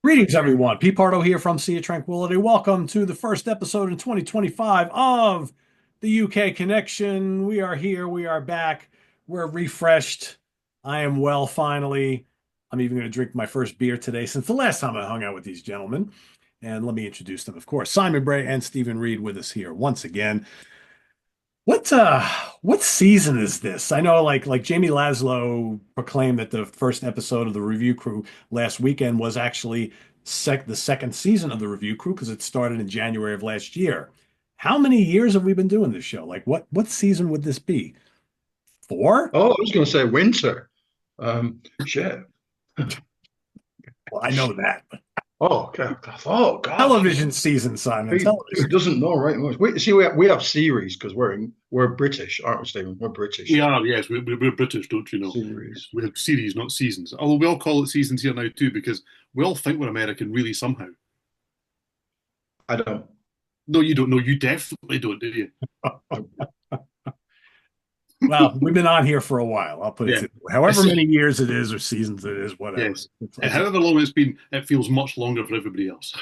Greetings, everyone. Pete Pardo here from Sea of Tranquility. Welcome to the first episode in 2025 of the UK Connection. We are here. We are back. We're refreshed. I am well, finally. I'm even going to drink my first beer today since the last time I hung out with these gentlemen. And let me introduce them, of course. Simon Bray and Steven Reid with us here once again. What season is this? I know like Jamie Laszlo proclaimed that the first episode of the Review Crew last weekend was actually the second season of the Review Crew because it started in January of last year. How many years have we been doing this show? Like what season would this be? Four? Oh, I was going to say winter. Shit. Well, I know that. Oh, God. Oh, God. Television season, Simon. Who Television. doesn't know, right? We have series because we're British, aren't we, Stephen? We're British. We are, yes, we're British, don't you know? Series. We have series, not seasons. Although we all call it seasons here now too, because we all think we're American, really, somehow. I don't. No, you don't know. You definitely don't, do you? Well, we've been on here for a while. I'll put it Yeah. to you. However many years it is or seasons it is, whatever. Yes. And however long it's been, it feels much longer for everybody else.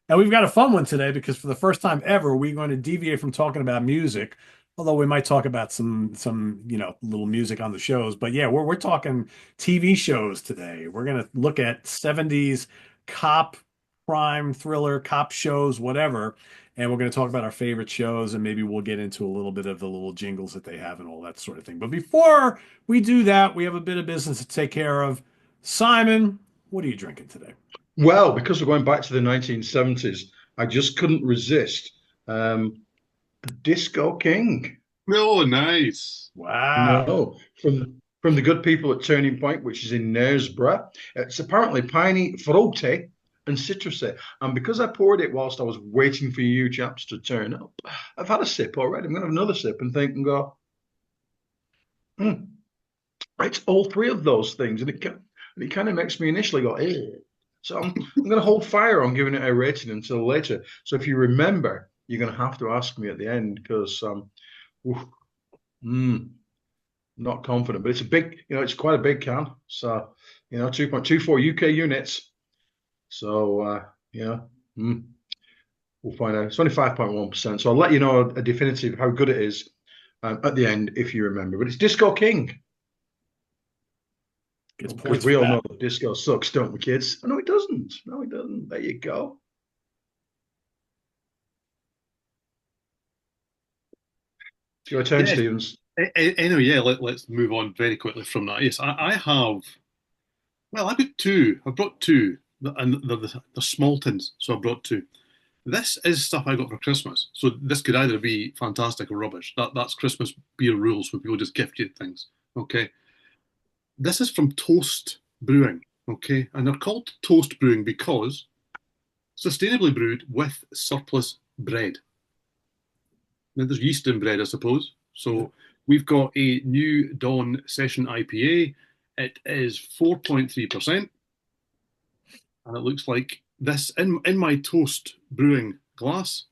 And we've got a fun one today because for the first time ever, we're going to deviate from talking about music, although we might talk about some little music on the shows. But yeah, we're talking TV shows today. We're going to look at 70s cop, crime, thriller, cop shows, whatever. And we're going to talk about our favorite shows, and maybe we'll get into a little bit of the little jingles that they have and all that sort of thing. But before we do that, we have a bit of business to take care of. Simon, what are you drinking today? Well, because we're going back to the 1970s, I just couldn't resist Disco King. Oh, nice. Wow. No, from the good people at Turning Point, which is in Knaresborough. It's apparently piney, fruity, and citrusy. And because I poured it whilst I was waiting for you chaps to turn up, I've had a sip already. I'm going to have another sip and think and go, hmm, it's all three of those things. And it kind of makes me initially go, eh. So I'm going to hold fire on giving it a rating until later. So if you remember, you're going to have to ask me at the end because oof, not confident. But it's a big, it's quite a big can. So, 2.24 UK units. So, we'll find out. It's only 5.1%. So I'll let you know a definitive how good it is at the end if you remember. But it's Disco King. Gets Because points we for all that. know that disco sucks, don't we, kids? Oh, no, it doesn't. No, it doesn't. There you go. It's your turn, Yes. Stevens. Anyway, yeah, let's move on very quickly from that. Yes, I have, well, I've got two. I've brought two, and they're small tins, so I brought two. This is stuff I got for Christmas. So this could either be fantastic or rubbish. That's Christmas beer rules when people just gift you things. Okay. This is from Toast Brewing. Okay. And they're called Toast Brewing because sustainably brewed with surplus bread. Now there's yeast in bread, I suppose. So we've got a New Dawn Session IPA. It is 4.3%. And it looks like this in my Toast Brewing glass,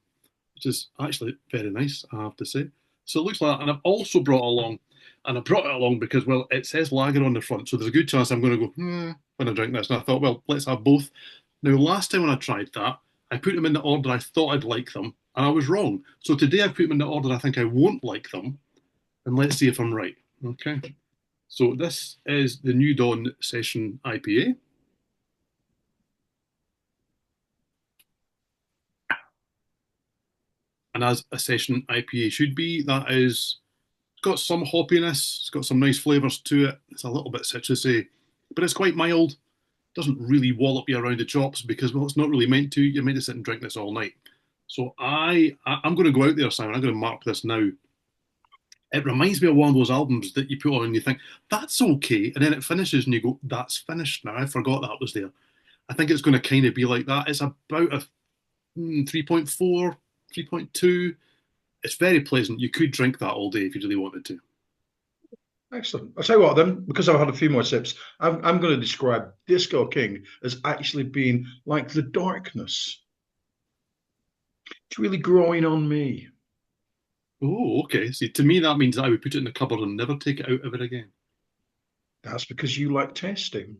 which is actually very nice, I have to say. So it looks like that. And I've also brought along, and I brought it along because, well, it says lager on the front. So there's a good chance I'm going to go, when I drink this. And I thought, well, let's have both. Now, last time when I tried that, I put them in the order I thought I'd like them, and I was wrong. So today I've put them in the order I think I won't like them, and let's see if I'm right. Okay. So this is the New Dawn Session IPA. And as a session IPA should be, that is got some hoppiness, it's got some nice flavours to it. It's a little bit citrusy, but it's quite mild. Doesn't really wallop you around the chops because, well, it's not really meant to. You're meant to sit and drink this all night. So I'm going to go out there, Simon. I'm going to mark this now. It reminds me of one of those albums that you put on and you think, that's okay. And then it finishes and you go, that's finished now. I forgot that was there. I think it's going to kind of be like that. It's about a 3.4, 3.2. It's very pleasant. You could drink that all day if you really wanted to. Excellent. I'll tell you what, then, because I've had a few more sips, I'm going to describe Disco King as actually being like the darkness. It's really growing on me. Oh, okay. See, to me, that means that I would put it in the cupboard and never take it out ever again. That's because you like tasting.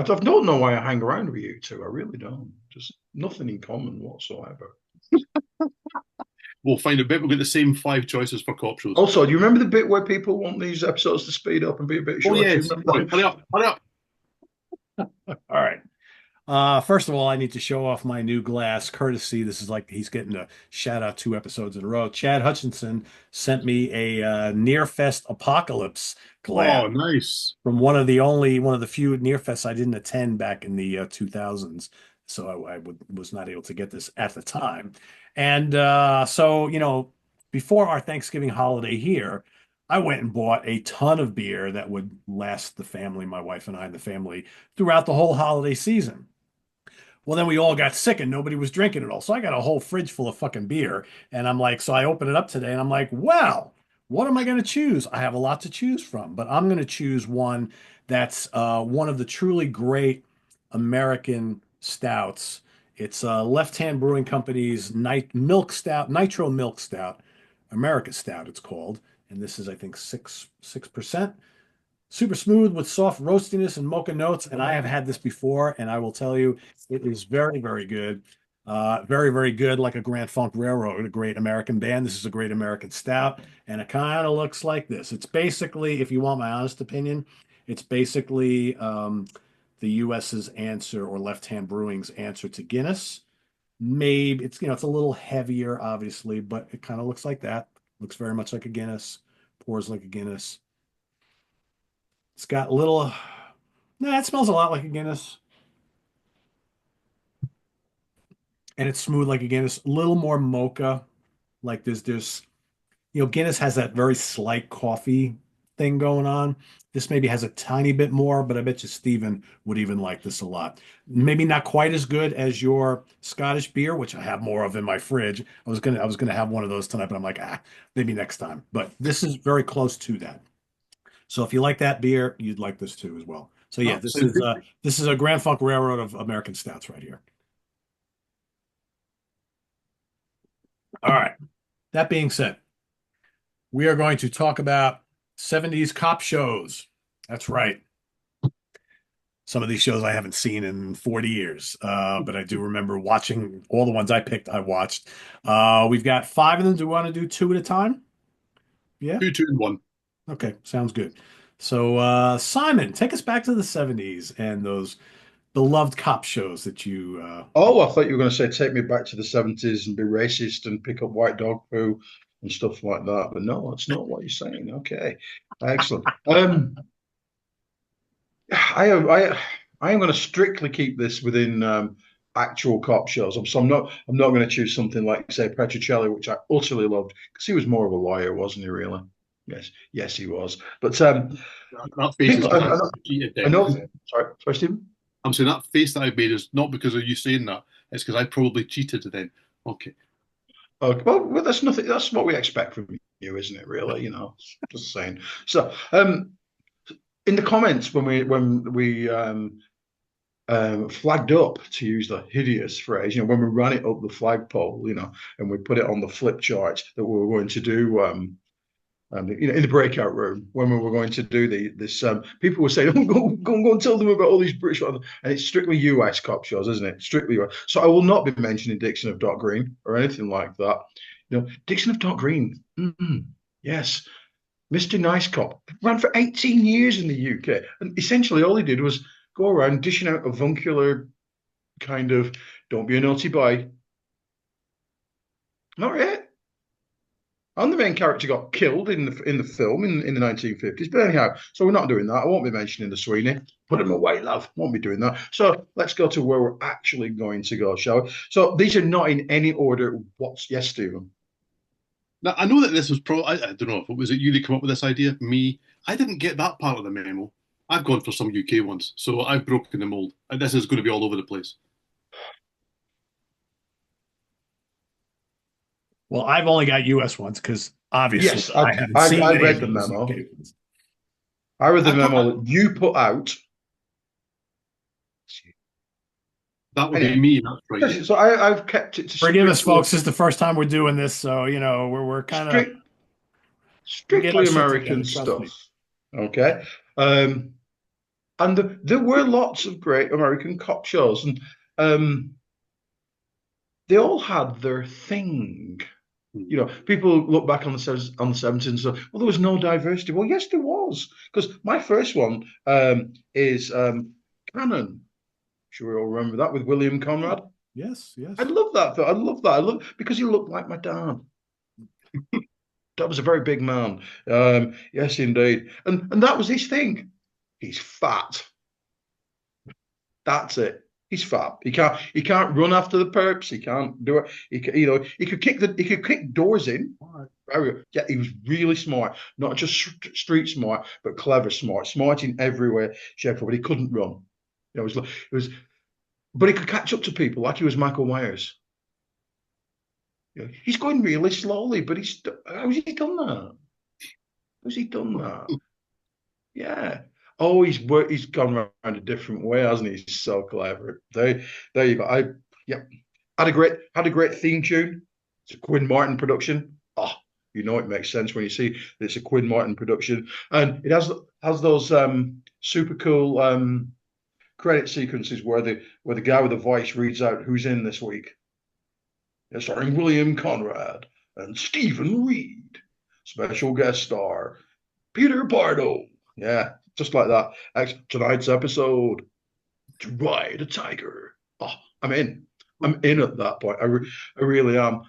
don't know why I hang around with you two. I really don't. Just nothing in common whatsoever. We'll find a bit. We'll get the same five choices for cop shows. Also, do you remember the bit where people want these episodes to speed up and be a bit Oh, shorter? Do you yes. remember Right. Hurry up. Hurry up. All right. First of all, I need to show off my new glass courtesy. This is like he's getting a shout out 2 episodes in a row. Chad Hutchinson sent me a Near Fest Apocalypse glass Oh, nice. from one of the few Near Fests I didn't attend back in the 2000s. So was not able to get this at the time. And so, before our Thanksgiving holiday here, I went and bought a ton of beer that would last the family, my wife and I, and the family throughout the whole holiday season. Well, then we all got sick and nobody was drinking it all. So I got a whole fridge full of fucking beer. And I'm like, so I open it up today and I'm like, well, what am I going to choose? I have a lot to choose from, but I'm going to choose one that's one of the truly great American stouts. It's Left Hand Brewing Company's Milk Stout, Nitro Milk Stout, America Stout, it's called. And this is, I think, 6%. Super smooth with soft roastiness and mocha notes. And I have had this before, and I will tell you, it is very, very good. Very, very good, like a Grand Funk Railroad, a great American band. This is a great American stout, and it kind of looks like this. It's basically, if you want my honest opinion, it's basically the US's answer or Left Hand Brewing's answer to Guinness. Maybe it's a little heavier, obviously, but it kind of looks like that. Looks very much like a Guinness, pours like a Guinness. It's got a little, nah, it smells a lot like a Guinness. And it's smooth like a Guinness. A little more mocha. Like Guinness has that very slight coffee thing going on. This maybe has a tiny bit more, but I bet you Steven would even like this a lot. Maybe not quite as good as your Scottish beer, which I have more of in my fridge. I was gonna have one of those tonight, but I'm like, maybe next time. But this is very close to that. So if you like that beer, you'd like this too as well. So yeah, Oh, sounds good. this is a Grand Funk Railroad of American stouts right here. All right. That being said, we are going to talk about 70s cop shows. That's right. Some of these shows I haven't seen in 40 years, but I do remember watching all the ones I picked, I watched. We've got 5 of them. Do we want to do 2 at a time? Yeah. Two, two, and one. Okay. Sounds good. So, Simon, take us back to the 70s and those beloved cop shows that you Oh, I thought you were going to say take me back to the 70s and be racist and pick up white dog poo and stuff like that. But no, that's not what you're saying. Okay, excellent. I am going to strictly keep this within actual cop shows. So I'm not going to choose something like say Petrocelli, which I utterly loved because he was more of a lawyer, wasn't he? Really? Yes, he was. But That face is people, cheated I then. know. Sorry, Stephen. I'm saying that face that I've made is not because of you saying that. It's because I probably cheated then. Okay. Okay, well, that's nothing. That's what we expect from you, isn't it? Really, just saying. So, in the comments when we flagged up, to use the hideous phrase, when we ran it up the flagpole, and we put it on the flip chart that we were going to do, in the breakout room when we were going to do this, people were saying, "Oh, go and tell them about all these British," and it's strictly US cop shows, isn't it? Strictly US. So I will not be mentioning Dixon of Dock Green or anything like that. Dixon of Dock Green, yes, Mr. Nice Cop ran for 18 years in the UK, and essentially all he did was go around dishing out avuncular kind of "don't be a naughty boy." Not it. And the main character got killed in the film in the 1950s. But anyhow, so we're not doing that. I won't be mentioning the Sweeney. Put him away, love. Won't be doing that. So let's go to where we're actually going to go, shall we? So these are not in any order. Yes, Stephen? Now, I know that this was I don't know if it was you that come up with this idea. Me, I didn't get that part of the memo. I've gone for some UK ones, so I've broken the mold. And this is going to be all over the place. well, I've only got US ones because obviously Yes, I haven't I seen any read of the those memo. UK ones. I read the memo that you put out. That would be me. That's right. So I've kept it to Forgive us, folks. This is the first time we're doing this, so we're kind of we get strictly our shit together. American Trust me. stuff. Okay. And there were lots of great American cop shows, and um, they all had their thing. You know, people look back on the 70s and say, well, there was no diversity. Well, yes, there was. Because my first one is Cannon. Sure, we all remember that with William Yeah. Conrad. Yes, I yes. love that. I love that. I love because he looked like my dad. That was a very big man. Yes, indeed. And that was his thing. He's fat. That's it. He's fat. He can't run after the perps. He can't do it. He could kick doors in. Yeah, he was really smart. Not just street smart, but clever smart. Smart in every way, shape, but he couldn't run. But he could catch up to people like he was Michael Myers. He's going really slowly, but how's he done that? How's he done that? Yeah. Oh, he's gone around a different way, hasn't he? He's so clever. There you go. Yeah, had a great theme tune. It's a Quinn Martin production. Oh, it makes sense when you see that it's a Quinn Martin production, and it has those super cool credit sequences where the guy with the voice reads out who's in this week. Starring William Conrad and Steven Reid. Special guest star Peter Pardo. Yeah, just like that. Tonight's episode, to ride a tiger. Oh, I'm in. I'm in at that point. I really am.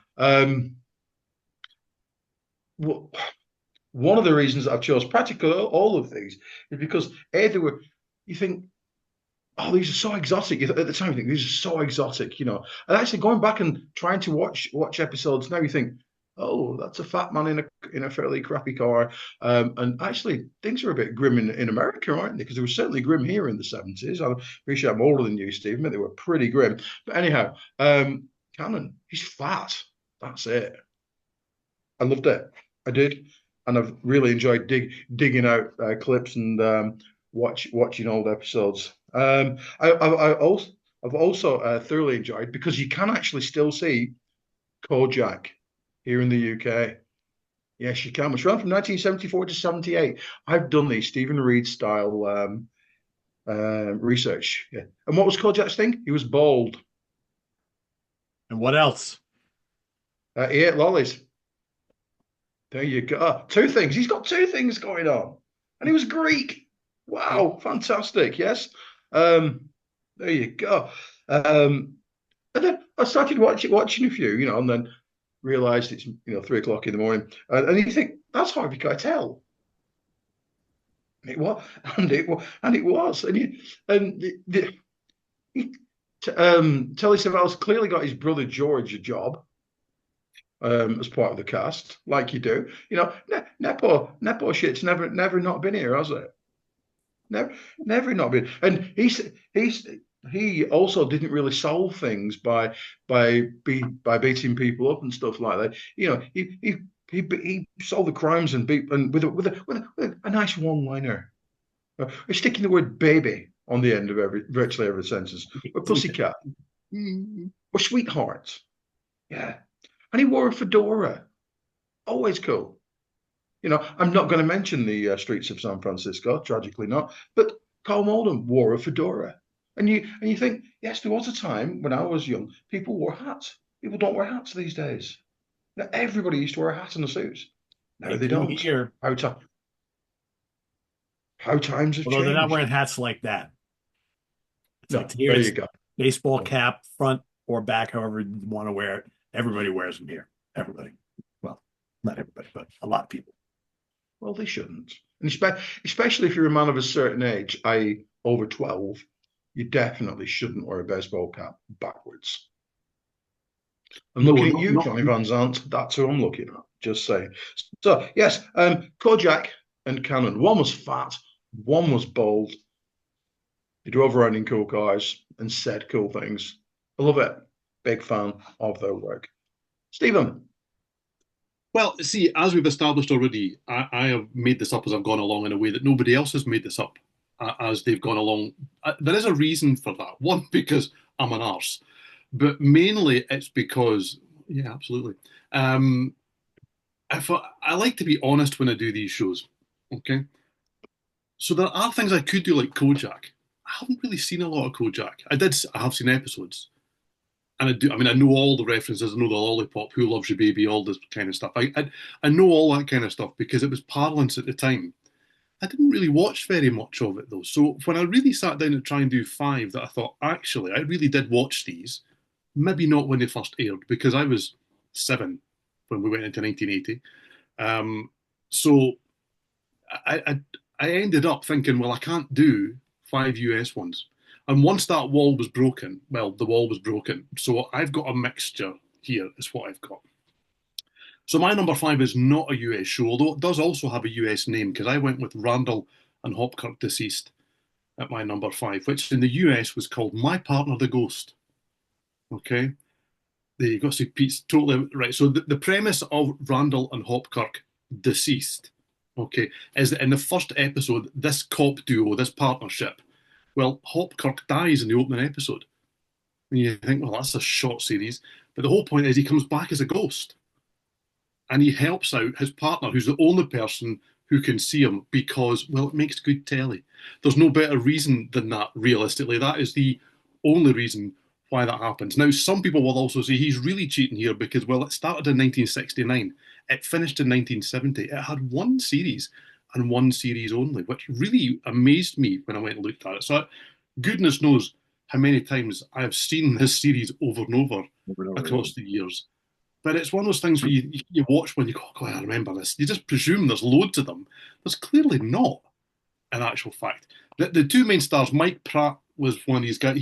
One of the reasons I've chose practically all of these is because they were. You think, oh, these are so exotic. At the time, you think these are so exotic, And actually, going back and trying to watch episodes now, you think, oh, that's a fat man in a fairly crappy car. And actually, things are a bit grim in America, aren't they? Because they were certainly grim here in the 70s. I appreciate I'm older than you, Stephen, but they were pretty grim. But anyhow, Cannon, he's fat. That's it. I loved it. I did, and I've really enjoyed digging out clips and watching old episodes. I've also thoroughly enjoyed because you can actually still see Kojak here in the UK. Yes, you can. It's run from 1974 to 78. I've done the Steven Reid style research. Yeah. And what was Kojak's thing? He was bald. And what else? He ate lollies. There you go. Two things. He's got two things going on. And he was Greek. Wow, fantastic. Yes. There you go. And then I started watching a few, and then realized it's 3 o'clock in the morning. And you think, that's Harvey Keitel. And it was, and it was. Telly Savalas clearly got his brother George a job as part of the cast, like you do. Nepo shit's never not been here, has it? Never not been. And he also didn't really solve things by beating people up and stuff like that. He solved the crimes and with a nice one-liner, sticking the word "baby" on the end of virtually every sentence, or "pussycat," or "sweetheart." Yeah, and he wore a fedora. Always cool. I'm not going to mention the streets of San Francisco, tragically not, but Carl Malden wore a fedora. And you think, yes, there was a time when I was young, people wore hats. People don't wear hats these days. Now, everybody used to wear a hat and a suit. Now they don't. Here. How times have Although they're not changed. wearing hats like that. It's No, like here there it's you go. baseball cap, front or back, however you want to wear it. Everybody wears them here. Everybody. Well, not everybody, but a lot of people. Well, they shouldn't. And especially if you're a man of a certain age, i.e. over 12, you definitely shouldn't wear a baseball cap backwards. I'm looking at you, Johnny Van Zant. That's who I'm looking at. Just saying. So, yes, Kojak and Cannon. One was fat, one was bold. They drove around in cool cars and said cool things. I love it. Big fan of their work. Stephen. Well, see, as we've established already, I have made this up as I've gone along in a way that nobody else has made this up as they've gone along. There is a reason for that. One, because I'm an arse, but mainly it's because, yeah, absolutely. I like to be honest when I do these shows. Okay. So there are things I could do like Kojak. I haven't really seen a lot of Kojak. I have seen episodes. And I do. I mean, I know all the references. I know the lollipop, who loves you, baby, all this kind of stuff. I know all that kind of stuff because it was parlance at the time. I didn't really watch very much of it though. So when I really sat down to try and do five, that I thought actually I really did watch these. Maybe not when they first aired because I was 7 when we went into 1980. So I ended up thinking, well, I can't do 5 US ones. And once that wall was broken, well, the wall was broken. So I've got a mixture here, is what I've got. So my number five is not a US show, although it does also have a US name because I went with Randall and Hopkirk Deceased at my number five, which in the US was called My Partner the Ghost. Okay. There you go. See, Pete's totally right. So the premise of Randall and Hopkirk Deceased, okay, is that in the first episode, this cop duo, this partnership, well, Hopkirk dies in the opening episode. And you think, well, that's a short series. But the whole point is he comes back as a ghost and he helps out his partner, who's the only person who can see him because, well, it makes good telly. There's no better reason than that, realistically. That is the only reason why that happens. Now, some people will also say he's really cheating here because, well, it started in 1969, it finished in 1970. It had one series and one series only, which really amazed me when I went and looked at it. So, goodness knows how many times I have seen this series over and over across the years. But it's one of those things where you watch when you go, oh, I remember this. You just presume there's loads of them. There's clearly not, in actual fact. The two main stars, Mike Pratt was one of these guys.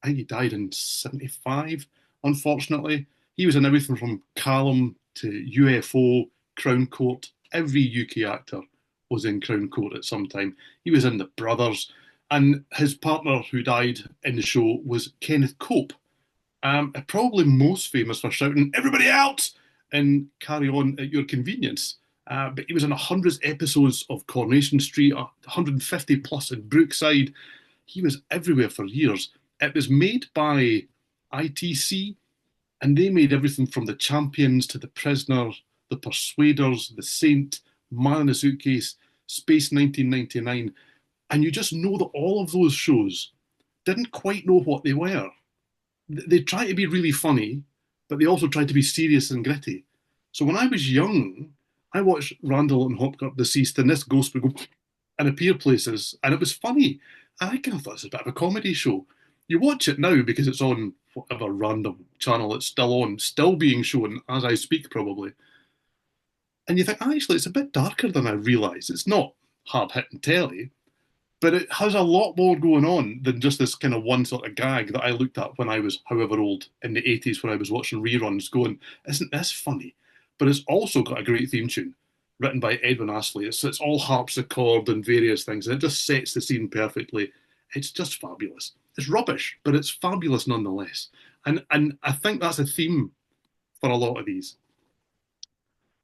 I think he died in 75, unfortunately. He was in everything from Callum to UFO, Crown Court. Every UK actor was in Crown Court at some time. He was in The Brothers. And his partner who died in the show was Kenneth Cope, probably most famous for shouting "Everybody out!" and "Carry on at your convenience." But he was in 100 episodes of Coronation Street, 150 plus in Brookside. He was everywhere for years. It was made by ITC, and they made everything from The Champions to The Prisoner, The Persuaders, The Saint, Man in a Suitcase, Space 1999. And you just know that all of those shows didn't quite know what they were. They try to be really funny, but they also try to be serious and gritty. So when I was young, I watched Randall and Hopkirk Deceased, and this ghost would go and appear places, and it was funny. And I kind of thought it's a bit of a comedy show. You watch it now because it's on whatever random channel it's still on, still being shown as I speak, probably. And you think, actually, it's a bit darker than I realised. It's not hard hitting telly, but it has a lot more going on than just this kind of one sort of gag that I looked at when I was however old in the 80s when I was watching reruns going, isn't this funny? But it's also got a great theme tune written by Edwin Astley. It's all harpsichord and various things, and it just sets the scene perfectly. It's just fabulous. It's rubbish, but it's fabulous nonetheless. And I think that's a theme for a lot of these.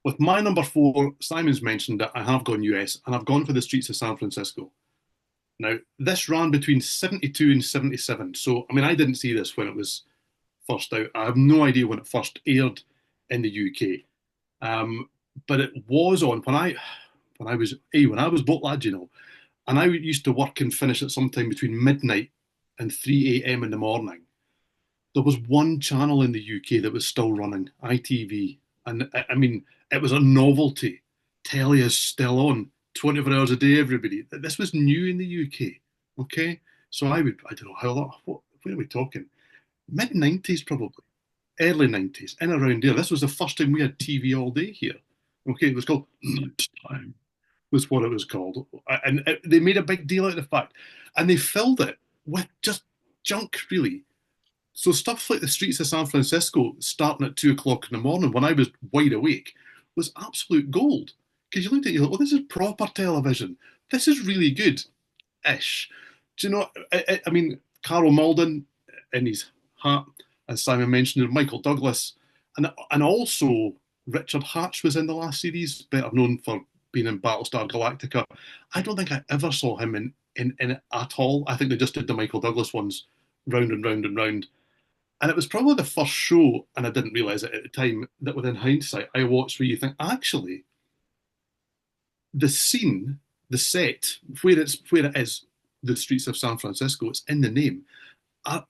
With my number four, Simon's mentioned that I have gone US, and I've gone for the streets of San Francisco. Now, this ran between 72 and 77. So, I mean, I didn't see this when it was first out. I have no idea when it first aired in the UK. But it was on when I was boat lad, you know, and I used to work and finish at some time between midnight and 3 a.m. in the morning. There was one channel in the UK that was still running, ITV. And I mean, it was a novelty. Telly is still on 24 hours a day, everybody. This was new in the UK. Okay. So I don't know how long, where are we talking? Mid 90s, probably. Early 90s, in around there. This was the first time we had TV all day here. Okay. It was called Lunchtime, was what it was called. And they made a big deal out of the fact. And they filled it with just junk, really. So stuff like the streets of San Francisco starting at 2 o'clock in the morning when I was wide awake was absolute gold. Because you looked at it, you thought, oh, this is proper television. This is really good ish. Do you know, I mean, Carol Malden in his hat, as Simon mentioned, Michael Douglas, and also Richard Hatch was in the last series, better known for being in Battlestar Galactica. I don't think I ever saw him in it at all. I think they just did the Michael Douglas ones round and round and round. And it was probably the first show, and I didn't realise it at the time, that within hindsight, I watched where you think, actually, the scene the set where it is, the streets of San Francisco, it's in the name,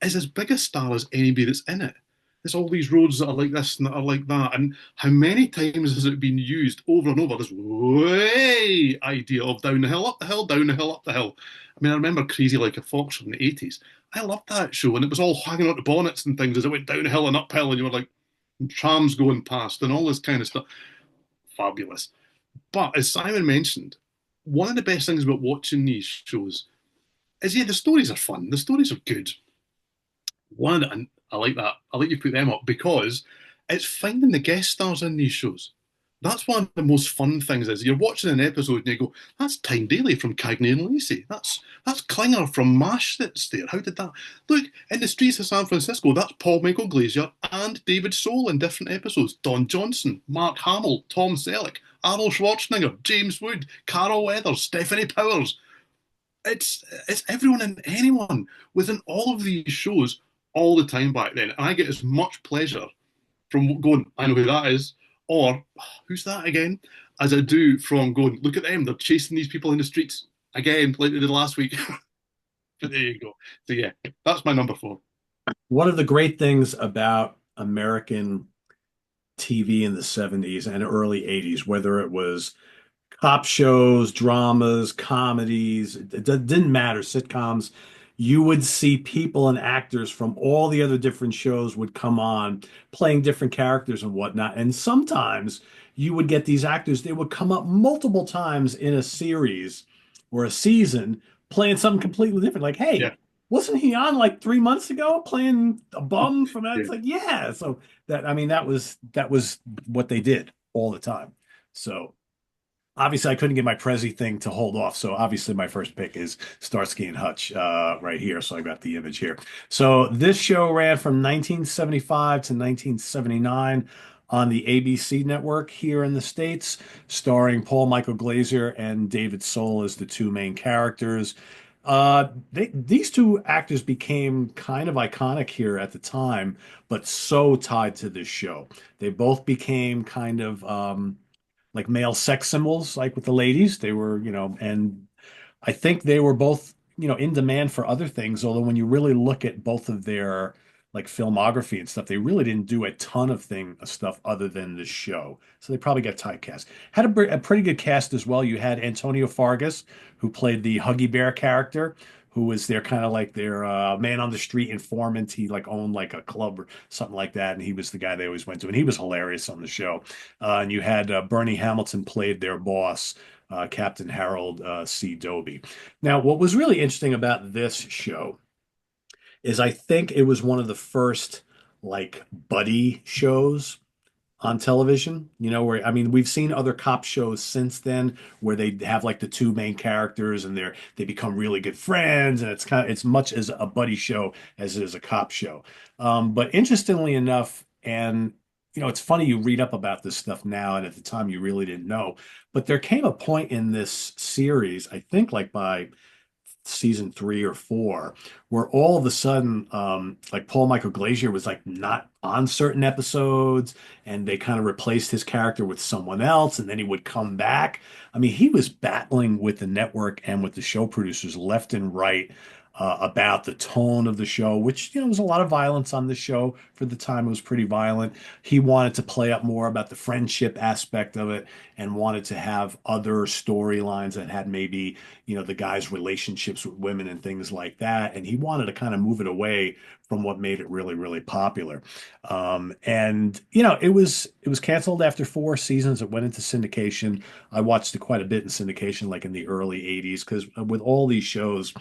is as big a star as anybody that's in it. There's all these roads that are like this and that are like that. And how many times has it been used over and over? This way idea of down the hill, up the hill, down the hill, up the hill. I mean, I remember Crazy Like a Fox from the 80s. I loved that show, and it was all hanging on to bonnets and things as it went downhill and uphill, and you were like, trams going past and all this kind of stuff. Fabulous. But as Simon mentioned, one of the best things about watching these shows is, yeah, the stories are fun, the stories are good, and I like that. I like you put them up because it's finding the guest stars in these shows. That's one of the most fun things. Is you're watching an episode and you go, "That's Tyne Daly from Cagney and Lacey. That's Klinger from MASH. That's there. How did that look in the streets of San Francisco? That's Paul Michael Glazier and David Soul in different episodes. Don Johnson, Mark Hamill, Tom Selleck, Arnold Schwarzenegger, James Wood, Carol Weathers, Stephanie Powers. It's everyone and anyone within all of these shows all the time back then. And I get as much pleasure from going, I know who that is, or "Oh, who's that again, as I do from going, look at them, they're chasing these people in the streets again, like they did last week. But there you go. So yeah, that's my number four. One of the great things about American TV in the 70s and early 80s, whether it was cop shows, dramas, comedies, didn't matter, sitcoms, you would see people and actors from all the other different shows would come on playing different characters and whatnot. And sometimes you would get these actors, they would come up multiple times in a series or a season playing something completely different. Like, hey, Yeah, wasn't he on like 3 months ago playing a bum from that? yeah. It's like, yeah. So that, I mean, that was what they did all the time. So obviously, I couldn't get my Prezi thing to hold off. So obviously, my first pick is Starsky and Hutch right here. So I got the image here. So this show ran from 1975 to 1979 on the ABC network here in the States, starring Paul Michael Glazier and David Soul as the two main characters. These two actors became kind of iconic here at the time, but so tied to this show. They both became kind of like male sex symbols, like with the ladies. They were, and I think they were both, in demand for other things. Although when you really look at both of their like filmography and stuff, they really didn't do a ton of stuff other than this show. So they probably got typecast. Had a pretty good cast as well. You had Antonio Fargas, who played the Huggy Bear character, who was their kind of like their man on the street informant. He like owned like a club or something like that, and he was the guy they always went to, and he was hilarious on the show. And you had Bernie Hamilton played their boss, Captain Harold C. Doby. Now, what was really interesting about this show is I think it was one of the first like buddy shows on television, where I mean, we've seen other cop shows since then where they have like the two main characters and they become really good friends, and it's much as a buddy show as it is a cop show. But interestingly enough, and it's funny you read up about this stuff now, and at the time you really didn't know, but there came a point in this series, I think like by season 3 or 4, where all of a sudden, like Paul Michael Glazier was like not on certain episodes, and they kind of replaced his character with someone else, and then he would come back. I mean, he was battling with the network and with the show producers left and right. About the tone of the show, which, was a lot of violence on the show for the time. It was pretty violent. He wanted to play up more about the friendship aspect of it and wanted to have other storylines that had maybe the guy's relationships with women and things like that. And he wanted to kind of move it away from what made it really, really popular. And it was canceled after 4 seasons. It went into syndication. I watched it quite a bit in syndication, like in the early 80s, because with all these shows,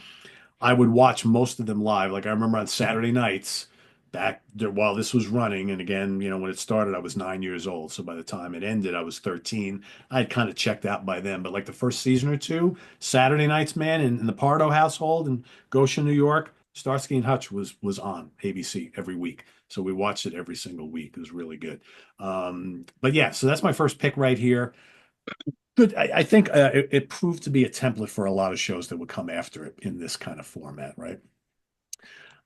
I would watch most of them live. Like I remember on Saturday nights back there, while this was running, and again, when it started, I was 9 years old. So by the time it ended, I was 13. I'd kind of checked out by then. But like the first season or two, Saturday nights, man, in the Pardo household in Goshen, New York, Starsky and Hutch was on ABC every week. So we watched it every single week. It was really good. But yeah, so that's my first pick right here. Good. I think it proved to be a template for a lot of shows that would come after it in this kind of format, right?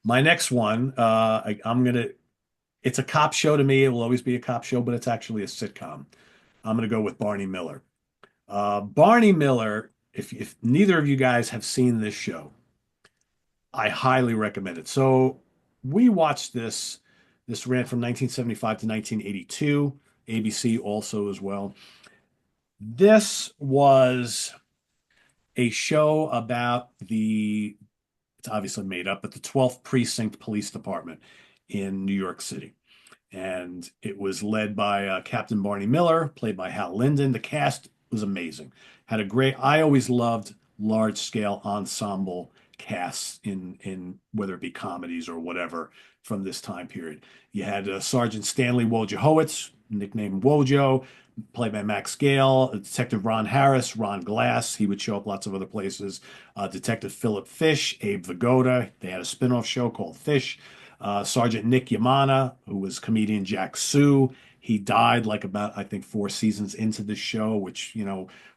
My next one, it's a cop show to me. It will always be a cop show, but it's actually a sitcom. I'm gonna go with Barney Miller. Barney Miller if neither of you guys have seen this show, I highly recommend it. So we watched this. This ran from 1975 to 1982. ABC also as well. This was a show about it's obviously made up, but the 12th Precinct Police Department in New York City. And it was led by Captain Barney Miller, played by Hal Linden. The cast was amazing. I always loved large scale ensemble casts in whether it be comedies or whatever from this time period. You had Sergeant Stanley Wojciechowicz, nicknamed Wojo, played by Max Gale, Detective Ron Harris, Ron Glass. He would show up lots of other places. Detective Philip Fish, Abe Vigoda. They had a spin-off show called Fish. Sergeant Nick Yamana, who was comedian Jack Sue. He died like about, I think, 4 seasons into the show, which,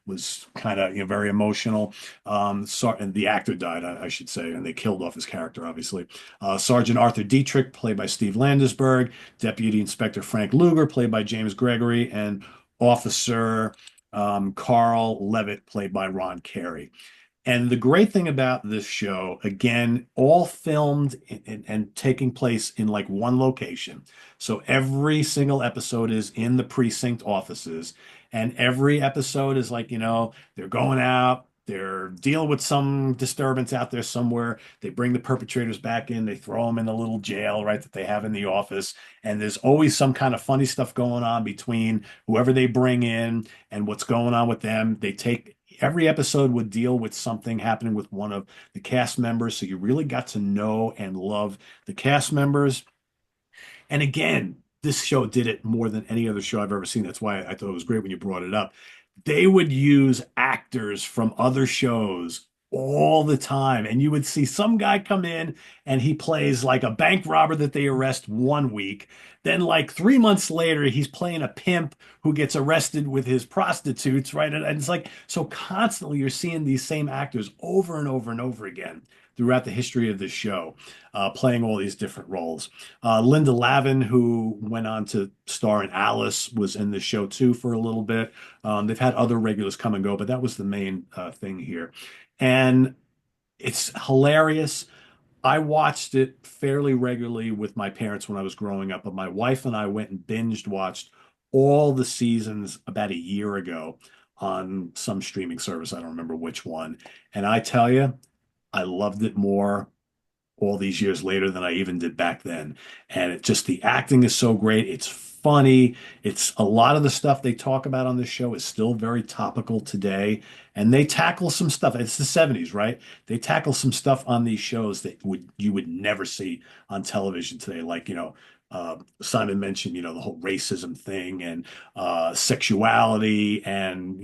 was kind of, very emotional. And the actor died, I should say, and they killed off his character, obviously. Sergeant Arthur Dietrich, played by Steve Landesberg. Deputy Inspector Frank Luger, played by James Gregory. And Officer Carl Levitt, played by Ron Carey. And the great thing about this show, again, all filmed and taking place in like one location. So every single episode is in the precinct offices. And every episode is like, they're going out, they're dealing with some disturbance out there somewhere. They bring the perpetrators back in, they throw them in the little jail, right, that they have in the office. And there's always some kind of funny stuff going on between whoever they bring in and what's going on with them. Every episode would deal with something happening with one of the cast members. So you really got to know and love the cast members. And again, this show did it more than any other show I've ever seen. That's why I thought it was great when you brought it up. They would use actors from other shows all the time. And you would see some guy come in and he plays like a bank robber that they arrest one week. Then, like 3 months later, he's playing a pimp who gets arrested with his prostitutes, right? And it's like, so constantly you're seeing these same actors over and over and over again throughout the history of this show, playing all these different roles. Linda Lavin, who went on to star in Alice, was in the show too for a little bit. They've had other regulars come and go, but that was the main thing here. And it's hilarious. I watched it fairly regularly with my parents when I was growing up, but my wife and I went and binged watched all the seasons about a year ago on some streaming service. I don't remember which one. And I tell you, I loved it more all these years later than I even did back then. And the acting is so great. It's funny. It's a lot of the stuff they talk about on this show is still very topical today. And they tackle some stuff. It's the 70s, right? They tackle some stuff on these shows that you would never see on television today. Like, Simon mentioned, the whole racism thing and sexuality and,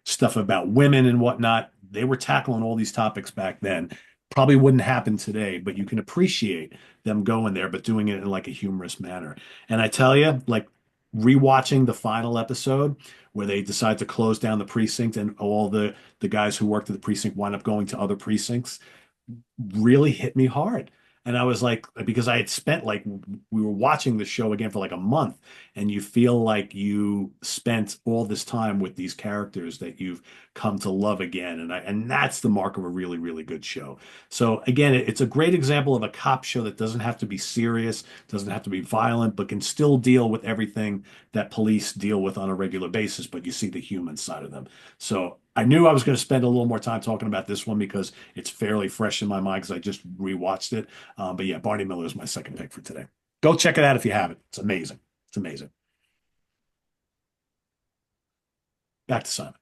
stuff about women and whatnot. They were tackling all these topics back then. Probably wouldn't happen today, but you can appreciate them going there, but doing it in like a humorous manner. And I tell you, like rewatching the final episode where they decide to close down the precinct and all the guys who worked at the precinct wind up going to other precincts really hit me hard. And I was like, because I had spent like, we were watching the show again for like a month, and you feel like you spent all this time with these characters that you've come to love again. And that's the mark of a really, really good show. So again, it's a great example of a cop show that doesn't have to be serious, doesn't have to be violent, but can still deal with everything that police deal with on a regular basis, but you see the human side of them. So I knew I was going to spend a little more time talking about this one because it's fairly fresh in my mind because I just rewatched it. But yeah, Barney Miller is my second pick for today. Go check it out if you haven't. It's amazing. It's amazing. Back to Simon.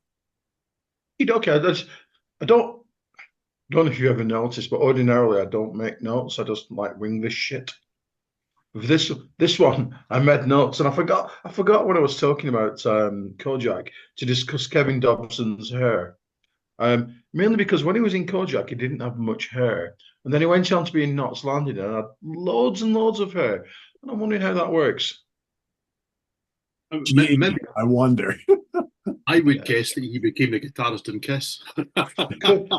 Okay, I don't know if you ever noticed, but ordinarily I don't make notes. I just like wing this shit. With this one, I made notes and I forgot when I was talking about Kojak to discuss Kevin Dobson's hair. Mainly because when he was in Kojak, he didn't have much hair, and then he went on to be in Knots Landing and had loads and loads of hair. And I'm wondering how that works. Maybe I wonder. I would Yeah. guess that he became a guitarist in Kiss. Could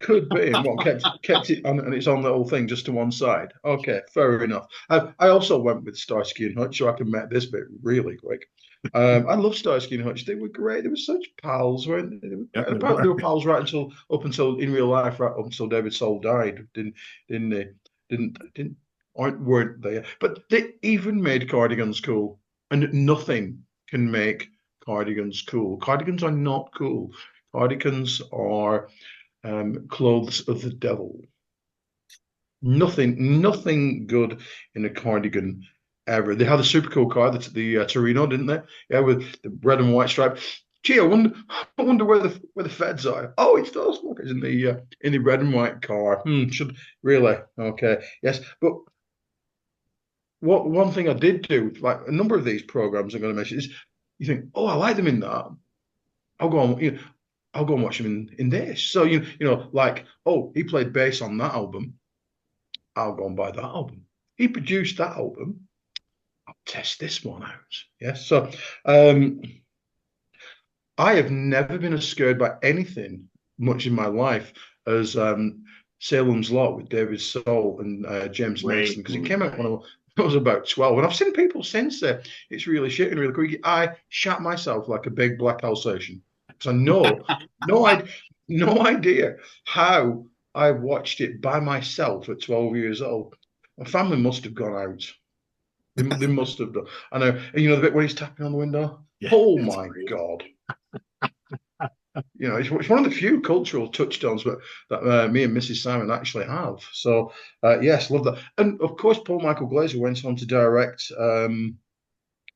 could be, and what kept it on its own little thing just to one side. Okay, fair enough. I also went with Starsky and Hutch, so I can make this bit really quick. I love Starsky and Hutch. They were great. They were such pals, weren't they? Yep, they Apparently, were. they were pals right until up until in real life, right up until David Soul died. Didn't they? Didn't weren't they? But they even made cardigans cool, and nothing can make cardigans cool. Cardigans are not cool. Cardigans are clothes of the devil. Nothing good in a cardigan ever. They had a super cool car, the Torino, didn't they? Yeah, with the red and white stripe. Gee, I wonder where the feds are. Oh, it's those fuckers in the red and white car. Should really okay, yes. But what one thing I did do, like a number of these programs I'm going to mention, is you think, oh, I like them in that. I'll go on, I'll go and watch them in this. So like, oh, he played bass on that album. I'll go and buy that album. He produced that album. I'll test this one out. Yes. So um, I have never been as scared by anything much in my life as Salem's Lot with David Soul and James Great Mason because it came out movie. when I was about 12. And I've seen people since then. It's really shit and really quick. I shat myself like a big black Alsatian because I know no, no idea how I watched it by myself at 12 years old. My family must have gone out. They must have done. I know. And the bit when he's tapping on the window? Yeah, Oh that's my great. God. It's one of the few cultural touchstones that me and Mrs. Simon actually have. So, yes, love that. And of course, Paul Michael Glaser went on to direct The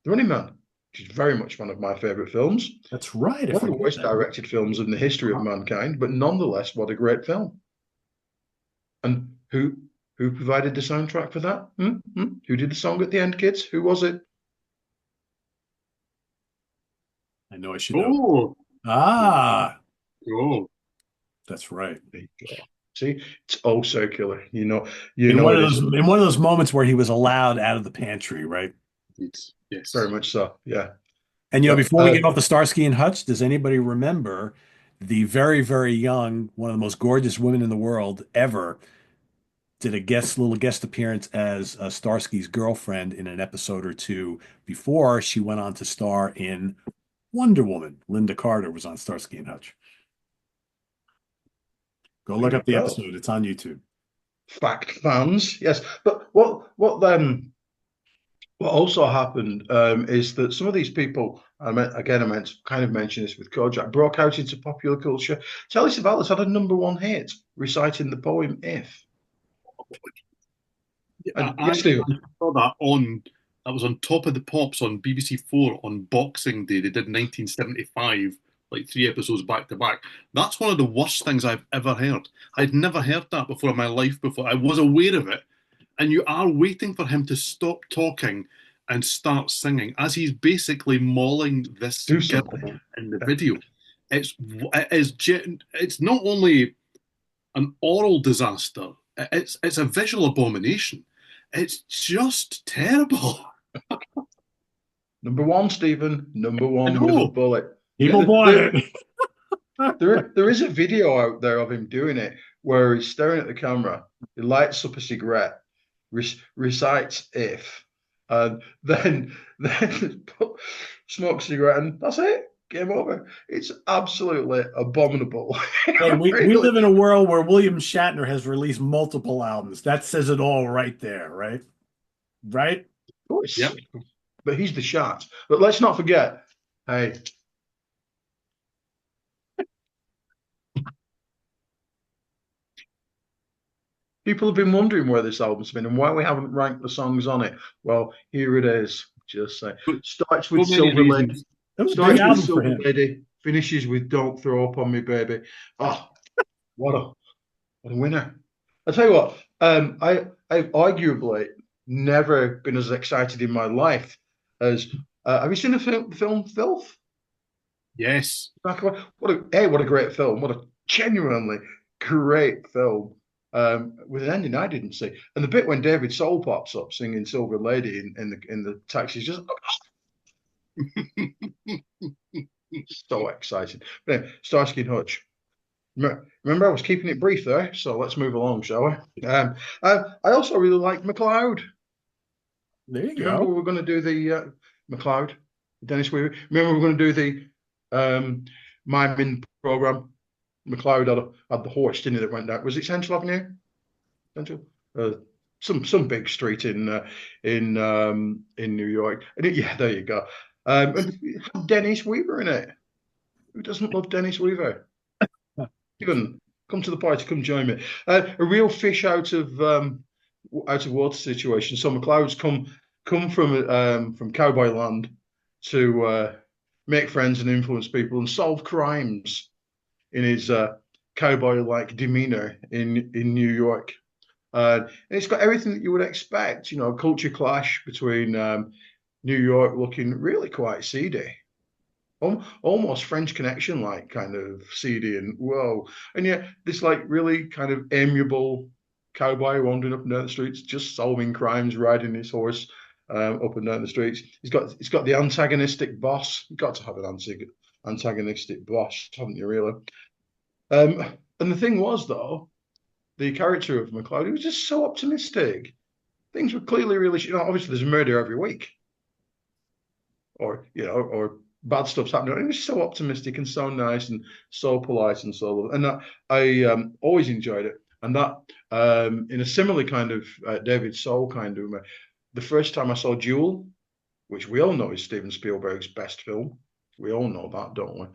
Running Man, which is very much one of my favorite films. That's right. I One of the forget worst that. directed films in the history of mankind, but nonetheless, what a great film. And who provided the soundtrack for that? Who did the song at the end, kids? Who was it? I know I should know. Oh, Ah, oh. that's right. There you go. See, it's all circular. You In know one it of is those in one of those moments where he was allowed out of the pantry, right? Yes. very Yes. much so. Yeah. And So, before we get off the Starsky and Hutch, does anybody remember the very, very young, one of the most gorgeous women in the world ever, did a little guest appearance as Starsky's girlfriend in an episode or two before she went on to star in Wonder Woman. Linda Carter was on Starsky and Hutch. Go there look you up the go. episode. It's on YouTube. Fact fans, yes. But what also happened is that some of these people, I meant to kind of mention this with Kojak, broke out into popular culture. Telly Savalas had a #1 hit reciting the poem "If." And I yes, Stephen. saw that was on Top of the Pops on BBC4 on Boxing Day. They did 1975, like 3 episodes back to back. That's one of the worst things I've ever heard. I'd never heard that before in my life before. I was aware of it, and you are waiting for him to stop talking and start singing as he's basically mauling this Do girl something. in the video. It's not only an oral disaster, it's a visual abomination. It's just terrible. #1, Stephen. Number I one with a know. bullet. Yeah, People bought it. there is a video out there of him doing it where he's staring at the camera. He lights up a cigarette, recites "If," and then smokes a cigarette, and that's it. Game over. It's absolutely abominable. Hey, we Really, live in a world where William Shatner has released multiple albums. That says it all right there, right? Right? of course. Yep. But he's the shot. But let's not forget, hey, people have been wondering where this album's been and why we haven't ranked the songs on it. Well, here it is. Just say, For starts so with many Silver Lady, reasons. That was a big starts with album for Silver him. Lady, finishes with "Don't Throw Up on Me, Baby." Oh, what a winner! I tell you what, I've arguably never been as excited in my life as. Have you seen the film Filth? Yes. What a great film! What a genuinely great film. With an ending I didn't see, and the bit when David Soul pops up singing "Silver Lady" in the taxi is just so exciting. But anyway, Starsky and Hutch. Remember, I was keeping it brief there, so let's move along, shall we? I also really like McCloud. There you Do you remember go. we were going to do the McCloud? Dennis Weaver. Remember, we were going to do the miming program. McCloud had the horse, didn't he, that went down. Was it Central Avenue? Central? Uh, some big street in New York. And yeah, there you go. And it had Dennis Weaver in it. Who doesn't love Dennis Weaver? Even come to the party, come join me. A real fish out of water situation. So McCloud's come from cowboy land to make friends and influence people and solve crimes in his cowboy-like demeanor in New York. And it's got everything that you would expect, a culture clash between New York looking really quite seedy, almost French Connection like kind of seedy and whoa, and yet this like really kind of amiable cowboy wandering up and down the streets, just solving crimes, riding his horse up and down the streets. He's got the antagonistic boss. You've got to have an antagonistic boss, haven't you, really? And the thing was, though, the character of McCloud, he was just so optimistic. Things were clearly really, obviously there's a murder every week, or bad stuff's happening. He was so optimistic and so nice and so polite and so lovely. And I always enjoyed it. And that, in a similar kind of David Soul kind of, the first time I saw Duel, which we all know is Steven Spielberg's best film. We all know that, don't we?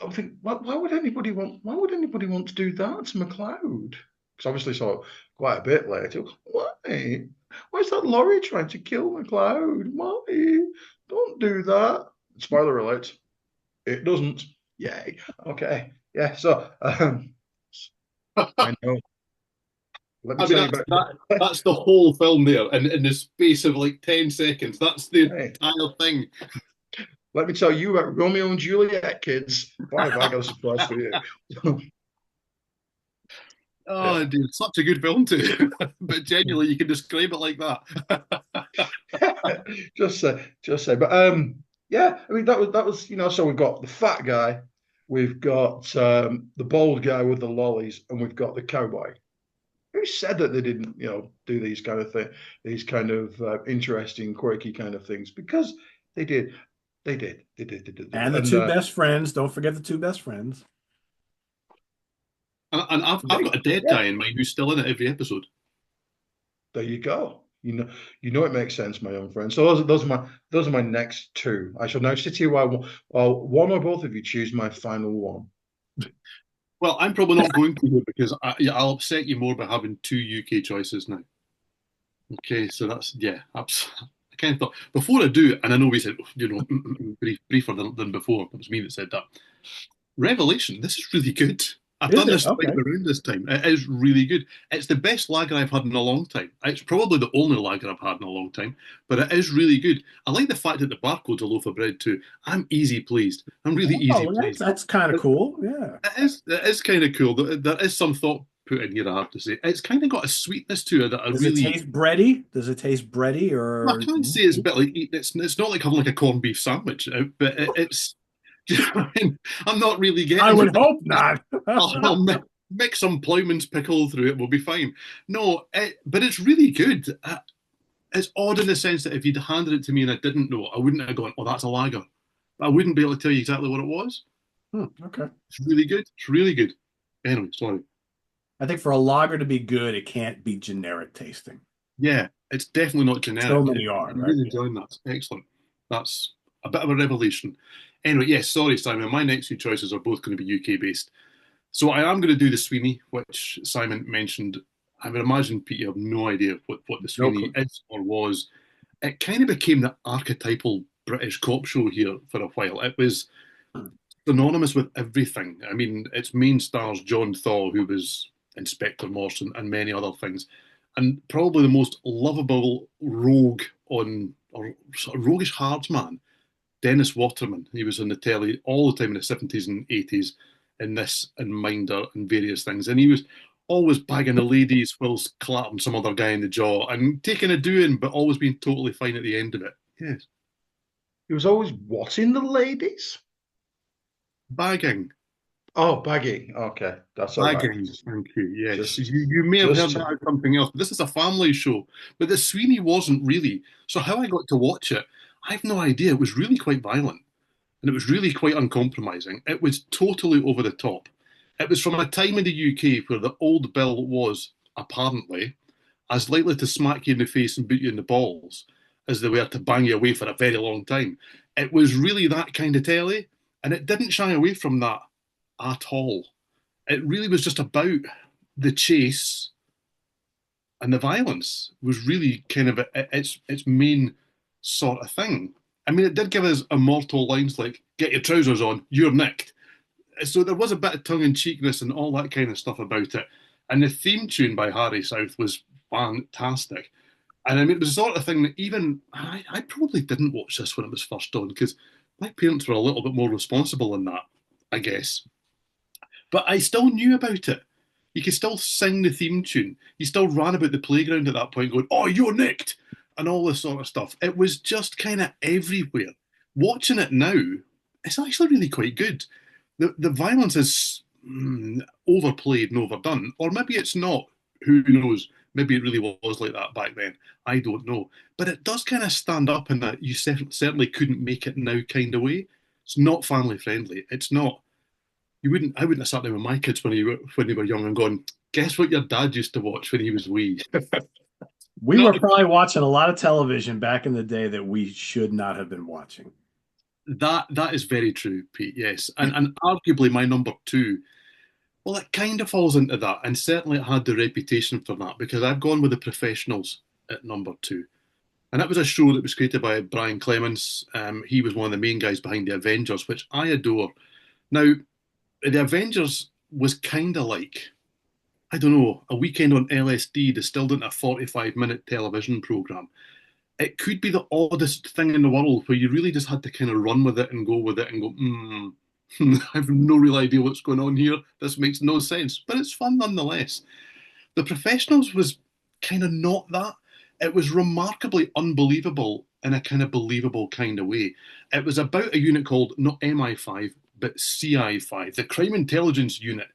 I think, why would anybody want to do that to McCloud? Because obviously saw it quite a bit later. Why? Why is that Laurie trying to kill McCloud? Why? Don't do that. Spoiler alert. It doesn't. Yay. Okay. Yeah. So I know. Let me tell you about that's the whole film there, and in the space of like 10 seconds. That's the entire thing. Let me tell you about Romeo and Juliet, kids. Why have I got a surprise for you? Oh, yeah. Dude, such a good film too. But genuinely, you can describe it like that. just say. But yeah, I mean that was So we've got the fat guy, we've got the bald guy with the lollies, and we've got the cowboy. Who said that they didn't, do these kind of these kind of interesting, quirky kind of things? Because they did. They did. And the two best friends. Don't forget the two best friends. And I've got a dead guy in mind who's still in it every episode. There you go. You know it makes sense, my young friend. So those are my next two. I shall now sit here while one or both of you choose my final one. Well, I'm probably not going to here because I'll upset you more by having two UK choices now. Okay, so that's I kind of thought before I do, and I know we said briefer than before. It was me that said that. Revelation. This is really good. I've done this time around this time. It is really good. It's the best lager I've had in a long time. It's probably the only lager I've had in a long time, but it is really good. I like the fact that the barcode's a loaf of bread too. I'm easy pleased. I'm really easy pleased. That's kind of cool. Yeah, it is kind of cool. There is some thought put in here, I have to say. It's kind of got a sweetness to it that Does it taste bready? Does it taste bready or? I can't say it's a bit like it's not like having like a corned beef sandwich, but it's. Do you know what I mean? I'm not really getting. I would hope not. I'll mix some Plowman's pickle through it. We'll be fine. No, but it's really good. It's odd in the sense that if you'd handed it to me and I didn't know, I wouldn't have gone, "Oh, that's a lager." I wouldn't be able to tell you exactly what it was. Okay, it's really good. It's really good. Anyway, sorry. I think for a lager to be good, it can't be generic tasting. Yeah, it's definitely not generic. So many are. I'm really enjoying that. Excellent. That's a bit of a revelation. Anyway, yes, sorry, Simon. My next two choices are both going to be UK based. So I am going to do the Sweeney, which Simon mentioned. I would imagine, Pete, you have no idea what the Sweeney is or was. It kind of became the archetypal British cop show here for a while. It was synonymous with everything. I mean, its main stars John Thaw, who was Inspector Morse and many other things, and probably the most lovable rogue or sort of roguish hardsman, Dennis Waterman. He was on the telly all the time in the 70s and 80s in this and Minder and various things. And he was always bagging the ladies whilst clapping some other guy in the jaw and taking a doing, but always being totally fine at the end of it. Yes. He was always watching the ladies? Bagging. Oh, bagging. Okay. That's all bagging. Right. Thank you. Yes. You may have heard that something else. But this is a family show. But the Sweeney wasn't really. So how I got to watch it, I've no idea. It was really quite violent and it was really quite uncompromising. It was totally over the top. It was from a time in the UK where the old Bill was, apparently, as likely to smack you in the face and boot you in the balls as they were to bang you away for a very long time. It was really that kind of telly, and it didn't shy away from that at all. It really was just about the chase and the violence was really kind of its main sort of thing. I mean, it did give us immortal lines like "Get your trousers on, you're nicked." So there was a bit of tongue in cheekness and all that kind of stuff about it. And the theme tune by Harry South was fantastic. And I mean, it was the sort of thing that even I probably didn't watch this when it was first on because my parents were a little bit more responsible than that, I guess. But I still knew about it. You could still sing the theme tune. You still ran about the playground at that point going, "Oh, you're nicked," and all this sort of stuff. It was just kind of everywhere. Watching it now, it's actually really quite good. The violence is overplayed and overdone, or maybe it's not. Who knows? Maybe it really was like that back then. I don't know. But it does kind of stand up in that you certainly couldn't make it now kind of way. It's not family friendly. It's not. You wouldn't. I wouldn't have sat there with my kids when they were young and gone, "Guess what your dad used to watch when he was wee." We were Not probably watching a lot of television back in the day that we should not have been watching. that is very true, Pete. Yes, and arguably my number two. Well, it kind of falls into that, and certainly it had the reputation for that because I've gone with The Professionals at number two. And that was a show that was created by Brian Clemens. He was one of the main guys behind The Avengers, which I adore. Now, The Avengers was kind of like, I don't know, a weekend on LSD distilled into a 45-minute television program. It could be the oddest thing in the world where you really just had to kind of run with it and go with it and go, I have no real idea what's going on here. This makes no sense, but it's fun nonetheless. The Professionals was kind of not that. It was remarkably unbelievable in a kind of believable kind of way. It was about a unit called not MI5, but CI5, the Crime Intelligence Unit.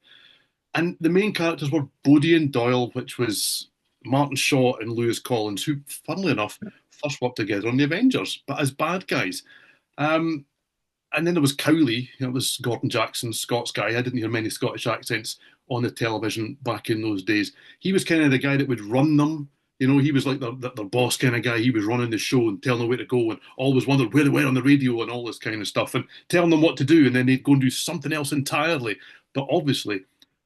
And the main characters were Bodie and Doyle, which was Martin Shaw and Lewis Collins, who, funnily enough, first worked together on the Avengers, but as bad guys. Um, and then there was Cowley, it was Gordon Jackson's Scots guy. I didn't hear many Scottish accents on the television back in those days. He was kind of the guy that would run them. You know, he was like their boss kind of guy. He was running the show and telling them where to go and always wondered where they were on the radio and all this kind of stuff and telling them what to do. And then they'd go and do something else entirely. But obviously,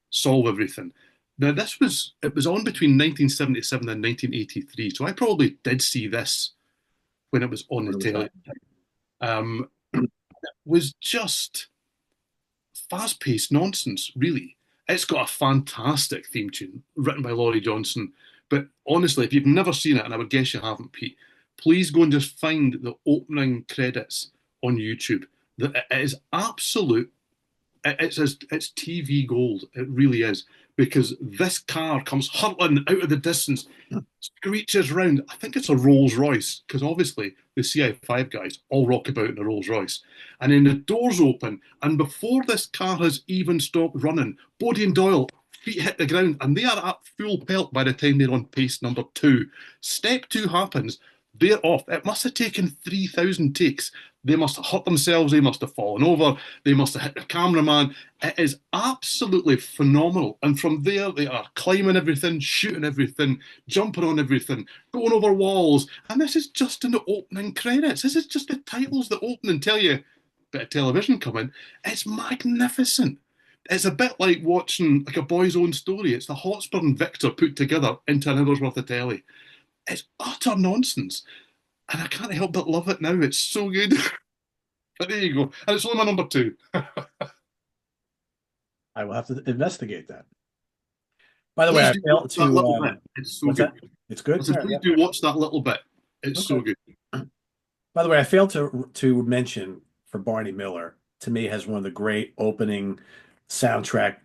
solve everything. Now, it was on between 1977 and 1983. So I probably did see this when it was on the telly. Was just fast-paced nonsense, really. It's got a fantastic theme tune written by Laurie Johnson. But honestly, if you've never seen it, and I would guess you haven't, Pete, please go and just find the opening credits on YouTube. It is absolute. It's TV gold. It really is because this car comes hurtling out of the distance, screeches round. I think it's a Rolls Royce because obviously the CI5 guys all rock about in a Rolls Royce. And then the doors open, and before this car has even stopped running, Bodie and Doyle feet hit the ground, and they are at full pelt by the time they're on pace number two. Step two happens. They're off. It must have taken 3,000 takes. They must have hurt themselves. They must have fallen over. They must have hit the cameraman. It is absolutely phenomenal. And from there, they are climbing everything, shooting everything, jumping on everything, going over walls. And this is just in the opening credits. This is just the titles that open and tell you a bit of television coming. It's magnificent. It's a bit like watching like a boy's own story. It's the Hotspur and Victor put together into an hour's worth of telly. It's utter nonsense. And I can't help but love it now. It's so good. But there you go. And it's only my number two. I will have to investigate that. By the way, Please I do failed watch that to. little bit. It's so What's good. that? It's good. I said, All right, please yeah. do watch that little bit. It's so Okay. good. By the way, I failed to mention for Barney Miller. To me, has one of the great opening soundtrack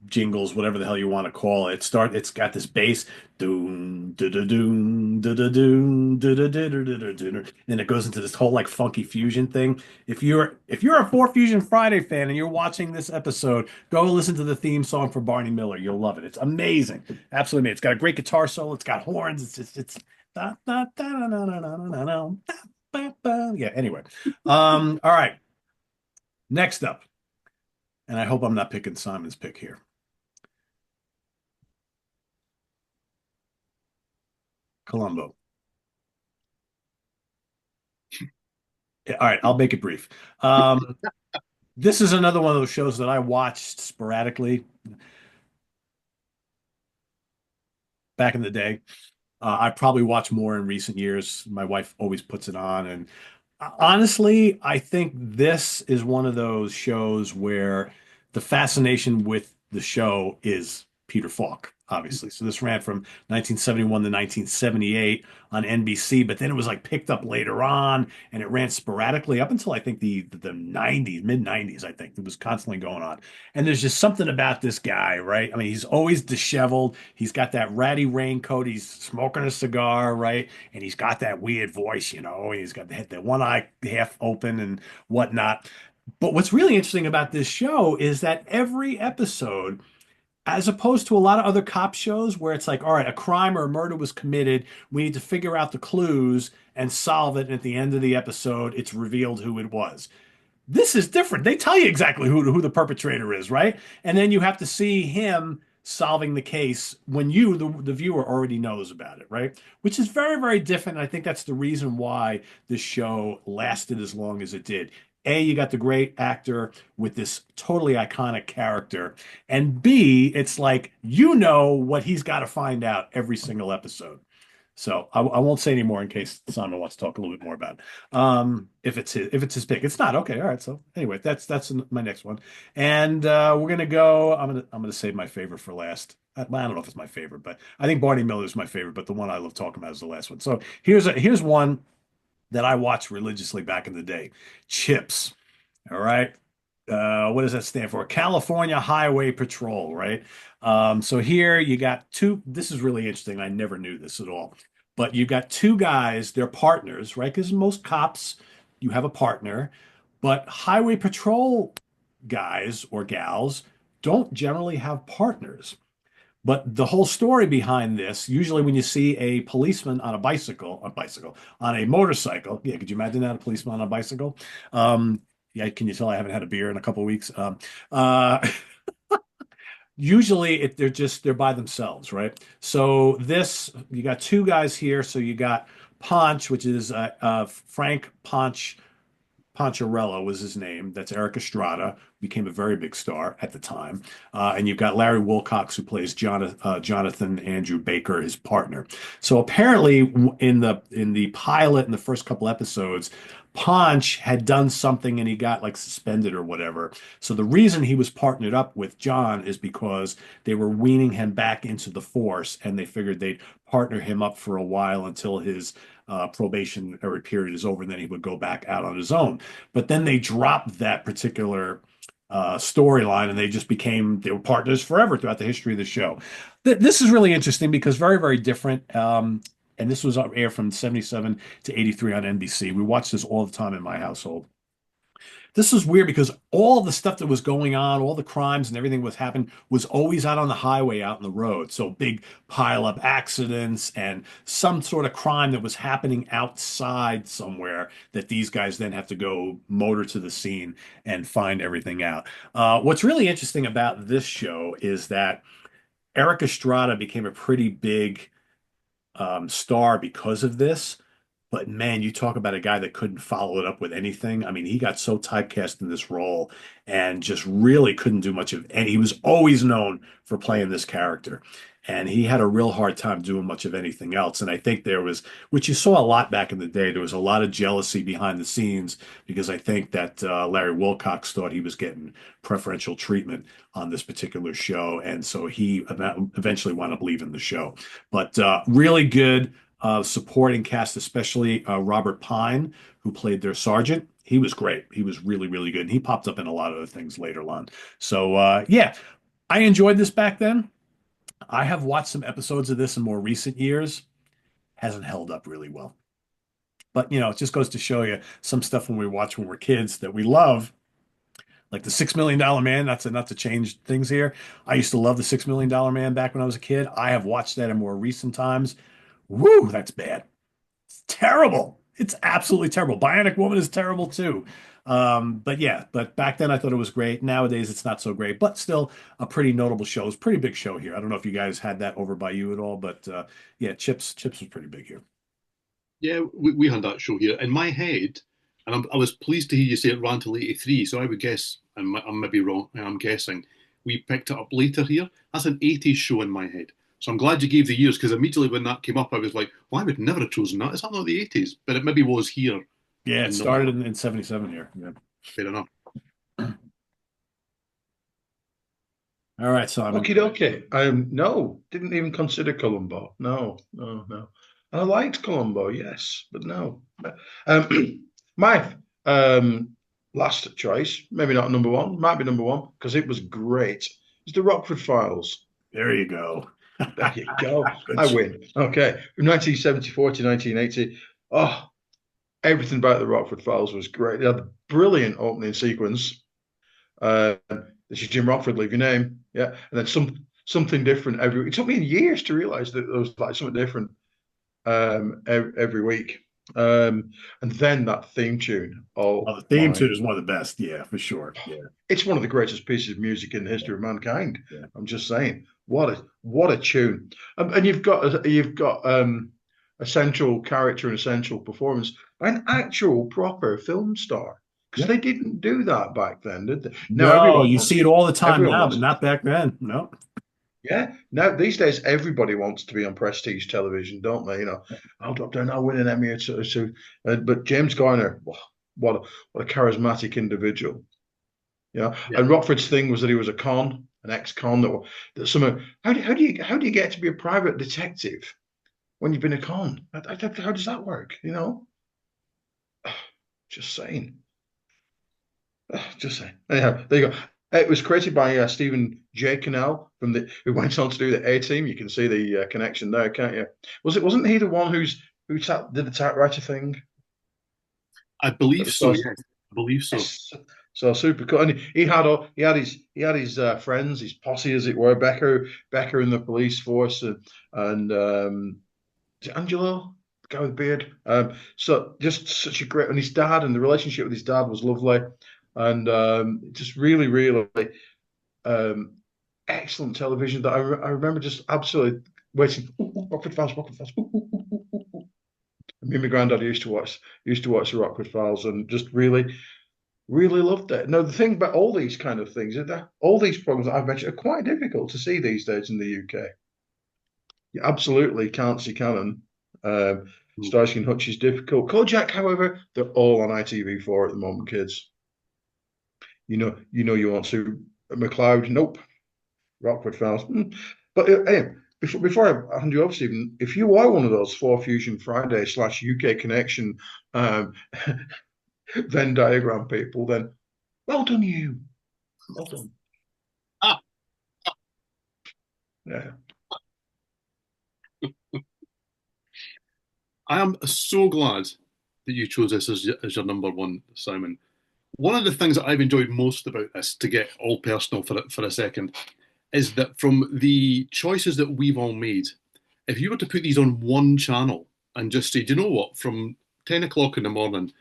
jingles, whatever the hell you want to call it. It's got this bass, doom, da da doom, da da doom, da da da da da da, then it goes into this whole like funky fusion thing. If you're a Four Fusion Friday fan and you're watching this episode, go listen to the theme song for Barney Miller. You'll love it. It's amazing, absolutely amazing. It's got a great guitar solo. It's got horns. It's da da da da da da da da da. Yeah, anyway. All right. Next up, and I hope I'm not picking Simon's pick here. Columbo. Yeah, all right, I'll make it brief. Um, this is another one of those shows that I watched sporadically back in the day. I probably watch more in recent years. My wife always puts it on, and honestly, I think this is one of those shows where the fascination with the show is Peter Falk, obviously. So this ran from 1971 to 1978 on NBC, but then it was like picked up later on, and it ran sporadically up until I think the 90s, mid 90s, I think. It was constantly going on. And there's just something about this guy, right? I mean, he's always disheveled. He's got that ratty raincoat. He's smoking a cigar, right? And he's got that weird voice, you know. He's got the one eye half open and whatnot. But what's really interesting about this show is that every episode, as opposed to a lot of other cop shows where it's like, all right, a crime or a murder was committed, we need to figure out the clues and solve it. And at the end of the episode, it's revealed who it was. This is different. They tell you exactly who the perpetrator is, right? And then you have to see him solving the case when you, the viewer, already knows about it, right? Which is very, very different. And I think that's the reason why this show lasted as long as it did. A, you got the great actor with this totally iconic character. And B, it's like you know what he's got to find out every single episode. So I won't say any more in case Simon wants to talk a little bit more about it. If it's his pick, it's not okay. All right. So anyway, that's my next one, and we're gonna go. I'm gonna save my favorite for last. I don't know if it's my favorite, but I think Barney Miller is my favorite. But the one I love talking about is the last one. So here's one that I watched religiously back in the day. Chips. All right. What does that stand for? California Highway Patrol, right? So here you got two. This is really interesting. I never knew this at all. But you got two guys, they're partners, right? Because most cops, you have a partner, but highway patrol guys or gals don't generally have partners. But the whole story behind this, usually when you see a policeman on on a motorcycle, yeah, could you imagine that, a policeman on a bicycle? Yeah, can you tell I haven't had a beer in a couple of weeks? Uh, usually they're by themselves, right? So this, you got two guys here. So you got Ponch, which is Frank Poncherello was his name. That's Eric Estrada, became a very big star at the time. And you've got Larry Wilcox, who plays Jonathan Andrew Baker, his partner. So apparently, in the pilot, in the first couple episodes, Ponch had done something and he got like suspended or whatever. So the reason he was partnered up with John is because they were weaning him back into the force, and they figured they'd partner him up for a while until his probationary period is over, and then he would go back out on his own. But then they dropped that particular storyline, and they were partners forever throughout the history of the show. This is really interesting because very, very different. And this was aired from 77 to 83 on NBC. We watched this all the time in my household. This was weird because all the stuff that was going on, all the crimes and everything was happening was always out on the highway, out in the road. So big pile up accidents and some sort of crime that was happening outside somewhere that these guys then have to go motor to the scene and find everything out. What's really interesting about this show is that Eric Estrada became a pretty big star because of this. But man, you talk about a guy that couldn't follow it up with anything. I mean, he got so typecast in this role and just really couldn't do much of, and he was always known for playing this character. And he had a real hard time doing much of anything else. And I think there was, which you saw a lot back in the day, there was a lot of jealousy behind the scenes because I think that Larry Wilcox thought he was getting preferential treatment on this particular show. And so he eventually wound up leaving the show. But really good supporting cast, especially Robert Pine, who played their sergeant. He was great. He was really, really good. And he popped up in a lot of the things later on. So, yeah, I enjoyed this back then. I have watched some episodes of this in more recent years. Hasn't held up really well. But, it just goes to show you some stuff when we watch when we're kids that we love, like the $6 Million Man. Not to change things here. I used to love the $6 Million Man back when I was a kid. I have watched that in more recent times. Woo, that's bad. Terrible. It's absolutely terrible. Bionic Woman is terrible too. But yeah, but back then I thought it was great. Nowadays it's not so great, but still a pretty notable show. It's a pretty big show here. I don't know if you guys had that over by you at all, but yeah, Chips was pretty big here. Yeah, we had that show here in my head, and I was pleased to hear you say it ran till '83. So I would guess, and I'm maybe wrong. I'm guessing we picked it up later here. That's an '80s show in my head. So I'm glad you gave the years because immediately when that came up, I was like, "Well, I would never have chosen that. Is that not the '80s?" But it maybe was here Yeah, it and not. started in 77 here. Yeah. Fair enough. All right, Simon. Okie dokie. No, didn't even consider Columbo. No, no, no. I liked Columbo, yes, but no. Um, my last choice, maybe not number one, might be number one because it was great. It's the Rockford Files. There you go. There you go. Good I show. win. Okay. From 1974 to 1980. Oh, everything about the Rockford Files was great. They had a brilliant opening sequence. This is Jim Rockford, leave your name. Yeah. And then something different every week. It took me years to realize that there was like something different every week. And then that theme tune. Oh Oh, the theme my. tune is one of the best. Yeah, for sure. Yeah, It's one of the greatest pieces of music in the history of mankind. yeah. I'm just saying. What a tune. And you've got a central character and a central performance by an actual proper film star. Because Yeah. they didn't do that back then, did they? Now No, you see it all the time everyone now, wants but not back then. No. yeah. Now these days, everybody wants to be on prestige television, don't they? I'll drop down, I'll win an Emmy or two. But James Garner, what a charismatic individual. Yeah. And Rockford's thing was that he was an ex-con that somehow. How do you get to be a private detective when you've been a con? How does that work? Just saying. Just saying. Anyhow, there you go. It was created by Stephen J. Cannell who went on to do the A Team. You can see the connection there, can't you? Wasn't he the one did the typewriter thing I at believe the so. start? Yes, I believe so. Yes. So super cool. And he had his friends, his posse, as it were, Becker in the police force, and is it Angelo, the guy with the beard. So just such a great, and his dad and the relationship with his dad was lovely, and just really, really um, excellent television that I remember just absolutely waiting. Ooh, ooh, Rockford Files, Rockford Files. Ooh, ooh, ooh, ooh, ooh. Me and my granddad used to watch the Rockford Files and just really, really loved it. Now the thing about all these kind of things is that all these programs that I've mentioned are quite difficult to see these days in the UK. You absolutely can't see Canon. Hmm. Starsky and Hutch is difficult. Kojak, however, they're all on ITV4 at the moment, kids. You want to McCloud, nope. Rockford Files. But hey, before I hand you off, Stephen, if you are one of those 4Fusion Friday / UK Connection um, Venn diagram people, then well done, you. Well done. Ah, Yeah. I am so glad that you chose this as your number one, Simon. One of the things that I've enjoyed most about this, to get all personal for a second, is that from the choices that we've all made, if you were to put these on one channel and just say, do you know what, from 10 o'clock in the morning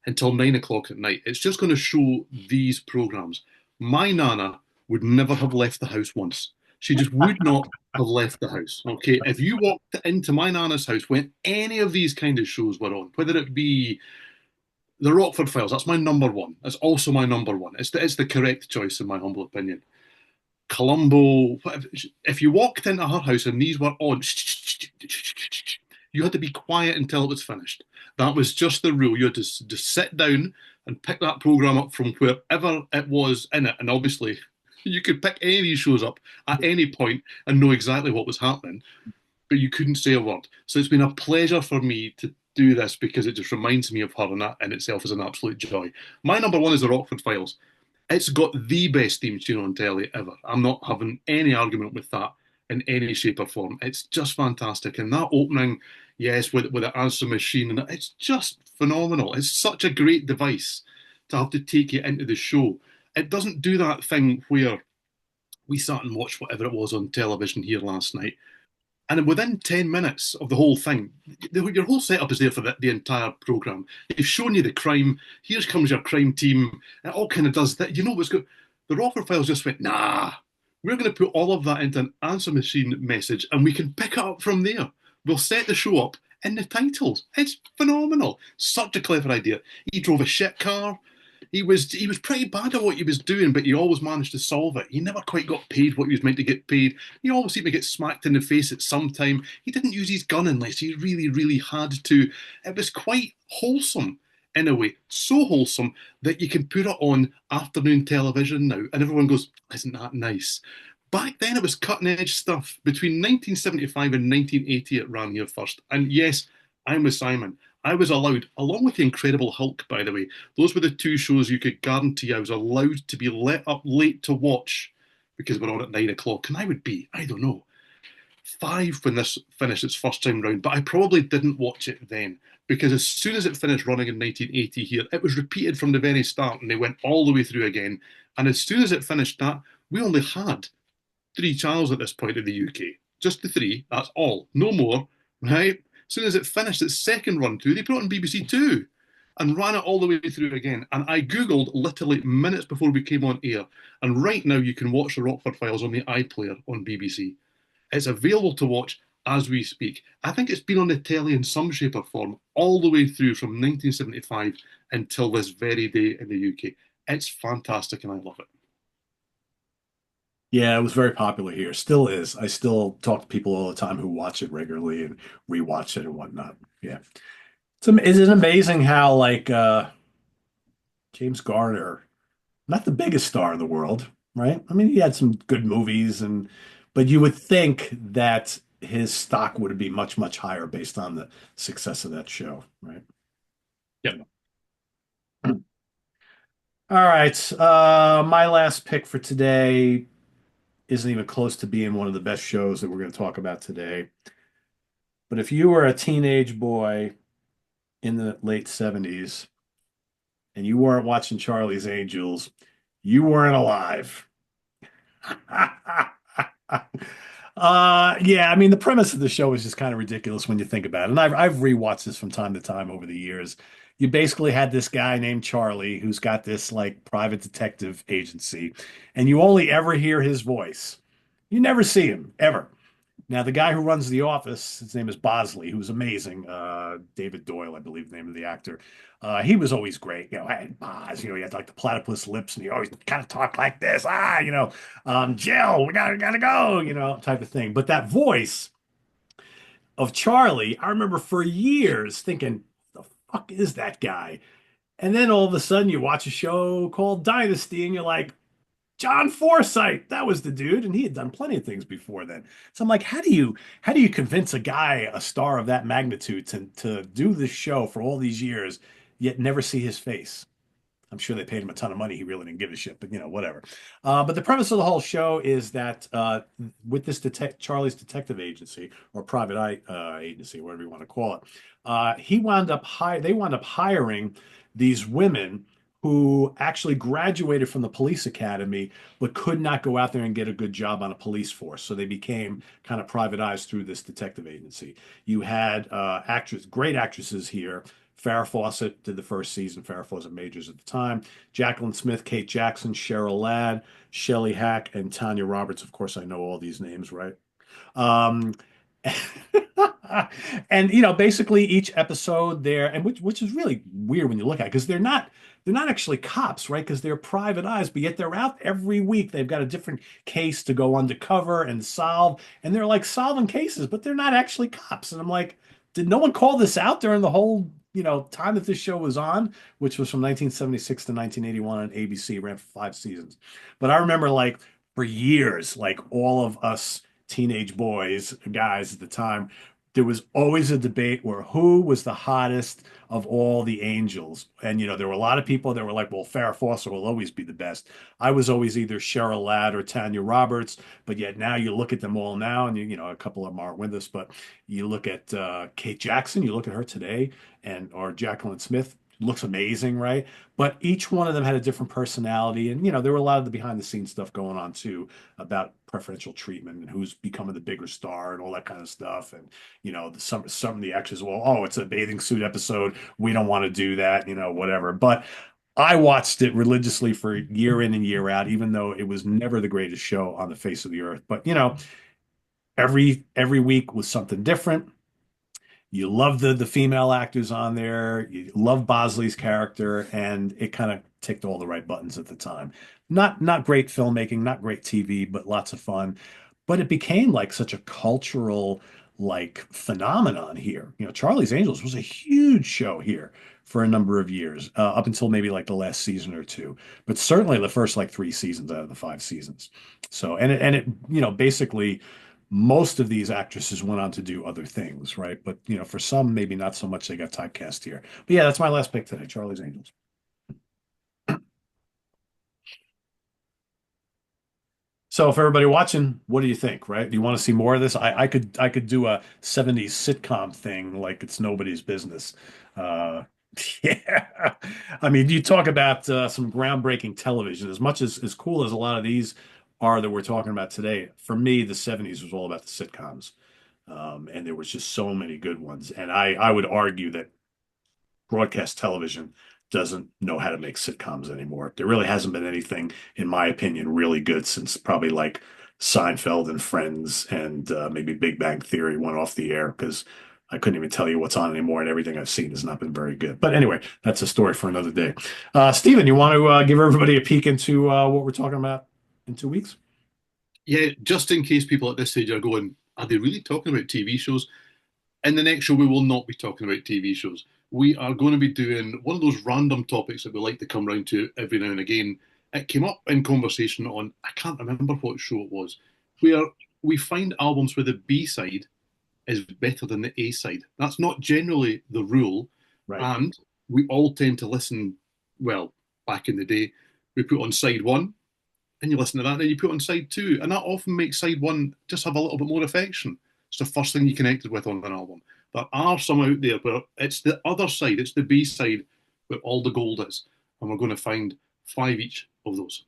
until 9 o'clock at night, it's just going to show these programs. My Nana would never have left the house once. She just would not have left the house. Okay. If you walked into my Nana's house when any of these kind of shows were on, whether it be the Rockford Files, that's my number one. That's also my number one. It's the correct choice, in my humble opinion. Columbo, if you walked into her house and these were on, you had to be quiet until it was finished. That was just the rule. You had to just sit down and pick that program up from wherever it was in it. And obviously, you could pick any of these shows up at any point and know exactly what was happening, but you couldn't say a word. So it's been a pleasure for me to do this because it just reminds me of her, and that in itself is an absolute joy. My number one is the Rockford Files. It's got the best theme tune on telly ever. I'm not having any argument with that in any shape or form. It's just fantastic. And that opening, yes, with the answer machine, and it's just phenomenal. It's such a great device to have to take you into the show. It doesn't do that thing where we sat and watched whatever it was on television here last night. And within 10 minutes of the whole thing, your whole setup is there for the entire program. They've shown you the crime. Here comes your crime team. It all kind of does that. You know what's good? The Rockford Files just went, nah, we're going to put all of that into an answer machine message and we can pick it up from there. We'll set the show up in the titles. It's phenomenal. Such a clever idea. He drove a shit car. He was pretty bad at what he was doing, but he always managed to solve it. He never quite got paid what he was meant to get paid. He always seemed to get smacked in the face at some time. He didn't use his gun unless he really, really had to. It was quite wholesome in a way, so wholesome that you can put it on afternoon television now, and everyone goes, "Isn't that nice?" Back then, it was cutting edge stuff. Between 1975 and 1980, it ran here first. And yes, I'm with Simon. I was allowed, along with the Incredible Hulk, by the way, those were the two shows you could guarantee I was allowed to be let up late to watch because we're on at 9 o'clock. And I would be, I don't know, 5 when this finished its first time round. But I probably didn't watch it then because as soon as it finished running in 1980 here, it was repeated from the very start and they went all the way through again. And as soon as it finished that, we only had 3 channels at this point in the UK. Just the 3, that's all. No more, right? As soon as it finished its second run through, they put it on BBC Two and ran it all the way through again. And I Googled literally minutes before we came on air. And right now you can watch the Rockford Files on the iPlayer on BBC. It's available to watch as we speak. I think it's been on the telly in some shape or form all the way through from 1975 until this very day in the UK. It's fantastic and I love it. Yeah, it was very popular here. Still is. I still talk to people all the time who watch it regularly and rewatch it and whatnot. Yeah. Is it amazing how like James Garner, not the biggest star in the world, right? I mean, he had some good movies and but you would think that his stock would be much, much higher based on the success of that show, right? Yep. All right. My last pick for today isn't even close to being one of the best shows that we're going to talk about today. But if you were a teenage boy in the late 70s and you weren't watching Charlie's Angels, you weren't alive. Yeah, I mean the premise of the show is just kind of ridiculous when you think about it. And I've rewatched this from time to time over the years. You basically had this guy named Charlie who's got this like private detective agency, and you only ever hear his voice. You never see him ever. Now, the guy who runs the office, his name is Bosley, who's amazing. David Doyle, I believe the name of the actor. He was always great. You know, hey, Boz, you know, he had like the platypus lips and he always kind of talked like this. Jill, we gotta go, you know, type of thing. But that voice of Charlie, I remember for years thinking, the fuck is that guy? And then all of a sudden you watch a show called Dynasty and you're like, John Forsythe, that was the dude, and he had done plenty of things before then. So I'm like, how do you convince a guy, a star of that magnitude, to do this show for all these years, yet never see his face? I'm sure they paid him a ton of money. He really didn't give a shit, but you know, whatever. But the premise of the whole show is that with this Charlie's detective agency or private eye agency, whatever you want to call it, they wound up hiring these women who actually graduated from the police academy but could not go out there and get a good job on a police force. So they became kind of private eyes through this detective agency. You had great actresses here. Farrah Fawcett did the first season. Farrah Fawcett Majors at the time. Jacqueline Smith, Kate Jackson, Cheryl Ladd, Shelley Hack, and Tanya Roberts. Of course, I know all these names, right? Um, and you know, basically each episode there, and which is really weird when you look at it, because they're not actually cops, right? Because they're private eyes, but yet they're out every week. They've got a different case to go undercover and solve, and they're like solving cases, but they're not actually cops. And I'm like, did no one call this out during the whole, you know, time that this show was on, which was from 1976 to 1981 on ABC, ran for 5 seasons. But I remember like for years, like all of us teenage guys at the time, there was always a debate where who was the hottest of all the angels. And, you know, there were a lot of people that were like, well, Farrah Fawcett will always be the best. I was always either Cheryl Ladd or Tanya Roberts. But yet now you look at them all now, and, you know, a couple of them aren't with us. But you look at Kate Jackson, you look at her today, or Jacqueline Smith. Looks amazing, right? But each one of them had a different personality. And, you know, there were a lot of the behind the scenes stuff going on too about preferential treatment and who's becoming the bigger star and all that kind of stuff. And some of the actors, well, oh, it's a bathing suit episode. We don't want to do that, whatever. But I watched it religiously for year in and year out, even though it was never the greatest show on the face of the earth. But every week was something different. You love the female actors on there. You love Bosley's character, and it kind of ticked all the right buttons at the time. Not great filmmaking, not great TV, but lots of fun. But it became like such a cultural like phenomenon here. Charlie's Angels was a huge show here for a number of years, up until maybe like the last season or two, but certainly the first like 3 seasons out of the 5 seasons. So, and it, basically most of these actresses went on to do other things, right? But for some, maybe not so much. They got typecast here. But yeah, that's my last pick today, Charlie's Angels. So, if everybody watching, what do you think? Right? Do you want to see more of this? I could do a '70s sitcom thing like it's nobody's business. Uh, yeah, I mean, you talk about some groundbreaking television. As much as cool as a lot of these are that we're talking about today, for me, the '70s was all about the sitcoms. And there was just so many good ones. And I would argue that broadcast television doesn't know how to make sitcoms anymore. There really hasn't been anything, in my opinion, really good since probably like Seinfeld and Friends and maybe Big Bang Theory went off the air because I couldn't even tell you what's on anymore, and everything I've seen has not been very good. But anyway, that's a story for another day. Steven, you want to give everybody a peek into what we're talking about in 2 weeks? Yeah, just in case people at this stage are going, are they really talking about TV shows? In the next show, we will not be talking about TV shows. We are going to be doing one of those random topics that we like to come round to every now and again. It came up in conversation on, I can't remember what show it was, where we find albums where the B side is better than the A side. That's not generally the rule. Right. And we all tend to listen, well, back in the day, we put on side one and you listen to that, and then you put on side two. And that often makes side one just have a little bit more affection. It's the first thing you connected with on an album. There are some out there where it's the other side, it's the B side where all the gold is. And we're going to find 5 each of those.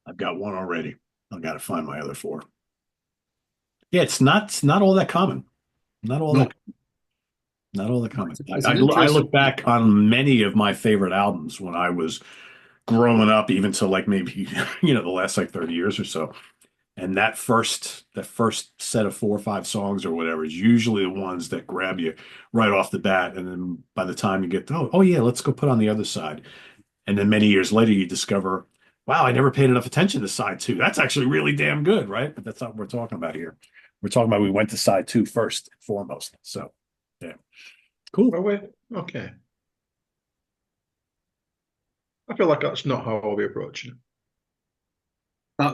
I've got one already. I've got to find my other 4. Yeah, it's not all that common. Not all No, that not all that common. it's I an look interesting. back on many of my favorite albums when I was growing up, even to like maybe the last like 30 years or so. And that first set of 4 or 5 songs or whatever is usually the ones that grab you right off the bat. And then by the time you get, oh yeah, let's go put on the other side. And then many years later, you discover, wow, I never paid enough attention to side two. That's actually really damn good, right? But that's not what we're talking about here. We're talking about we went to side two first and foremost. So, yeah, cool. Well, wait, okay. I feel like that's not how I'll be approaching it.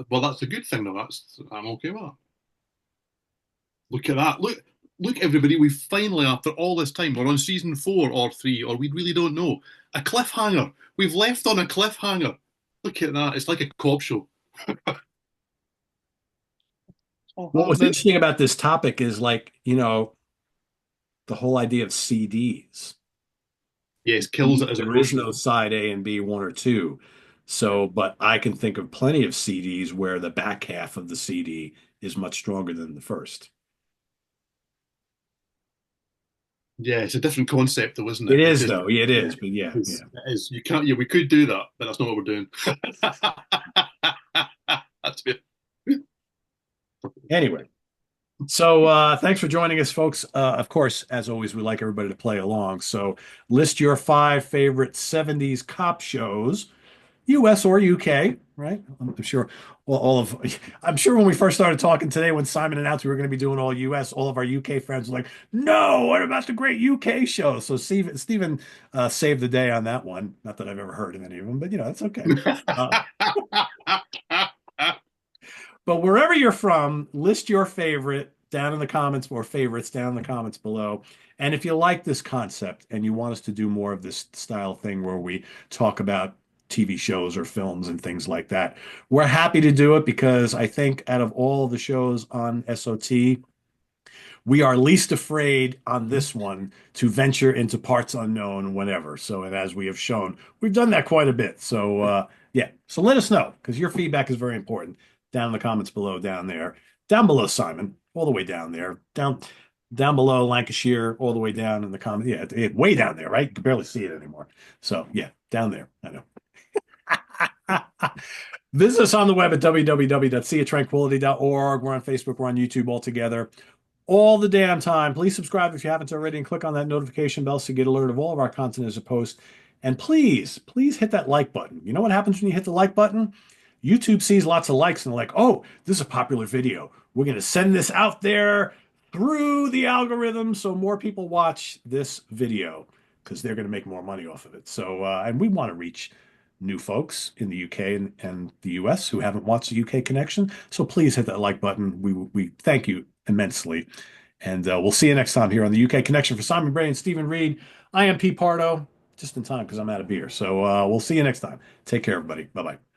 Well, that's a good thing, though. I'm okay with that. Look at that. Look, everybody. We finally, after all this time, we're on season 4 or 3, or we really don't know. A cliffhanger. We've left on a cliffhanger. Look at that. It's like a cop show. What was interesting about this topic is like, the whole idea of CDs. Yes, kills it as a There is commercial. no side A and B, one or two. So, but I can think of plenty of CDs where the back half of the CD is much stronger than the first. Yeah, it's a different concept, though, isn't It it? is, Because though. Yeah, it yeah, is. But yeah, it is. yeah. It is. You can't. Yeah, we could do that, but that's not what we're doing. That's it. Anyway, so thanks for joining us, folks. Of course, as always, we like everybody to play along. So list your 5 favorite '70s cop shows, US or UK, right? I'm sure I'm sure when we first started talking today, when Simon announced we were going to be doing all US, all of our UK friends were like, no, what about the great UK shows? So Steven saved the day on that one. Not that I've ever heard of any of them, but that's okay. But wherever you're from, list your favorite down in the comments or favorites down in the comments below. And if you like this concept and you want us to do more of this style thing where we talk about TV shows or films and things like that, we're happy to do it because I think out of all the shows on SOT, we are least afraid on this one to venture into parts unknown whenever. So, and as we have shown, we've done that quite a bit. So, yeah. So let us know because your feedback is very important down in the comments below, down there, down below Simon, all the way down there, down below Lancashire, all the way down in the comments. Yeah, way down there, right? You can barely see it anymore. So, yeah, down there. I know. Visit us on the web at www.seatranquility.org. We're on Facebook. We're on YouTube all together all the damn time. Please subscribe if you haven't already and click on that notification bell so you get alert of all of our content as a post. And please hit that like button. You know what happens when you hit the like button? YouTube sees lots of likes and they're like, oh, this is a popular video. We're going to send this out there through the algorithm so more people watch this video because they're going to make more money off of it. So, and we want to reach new folks in the UK and the US who haven't watched the UK Connection. So please hit that like button. We thank you immensely. And we'll see you next time here on the UK Connection. For Simon Bray and Steven Reid, I am Pete Pardo, just in time because I'm out of beer. So we'll see you next time. Take care, everybody. Bye-bye.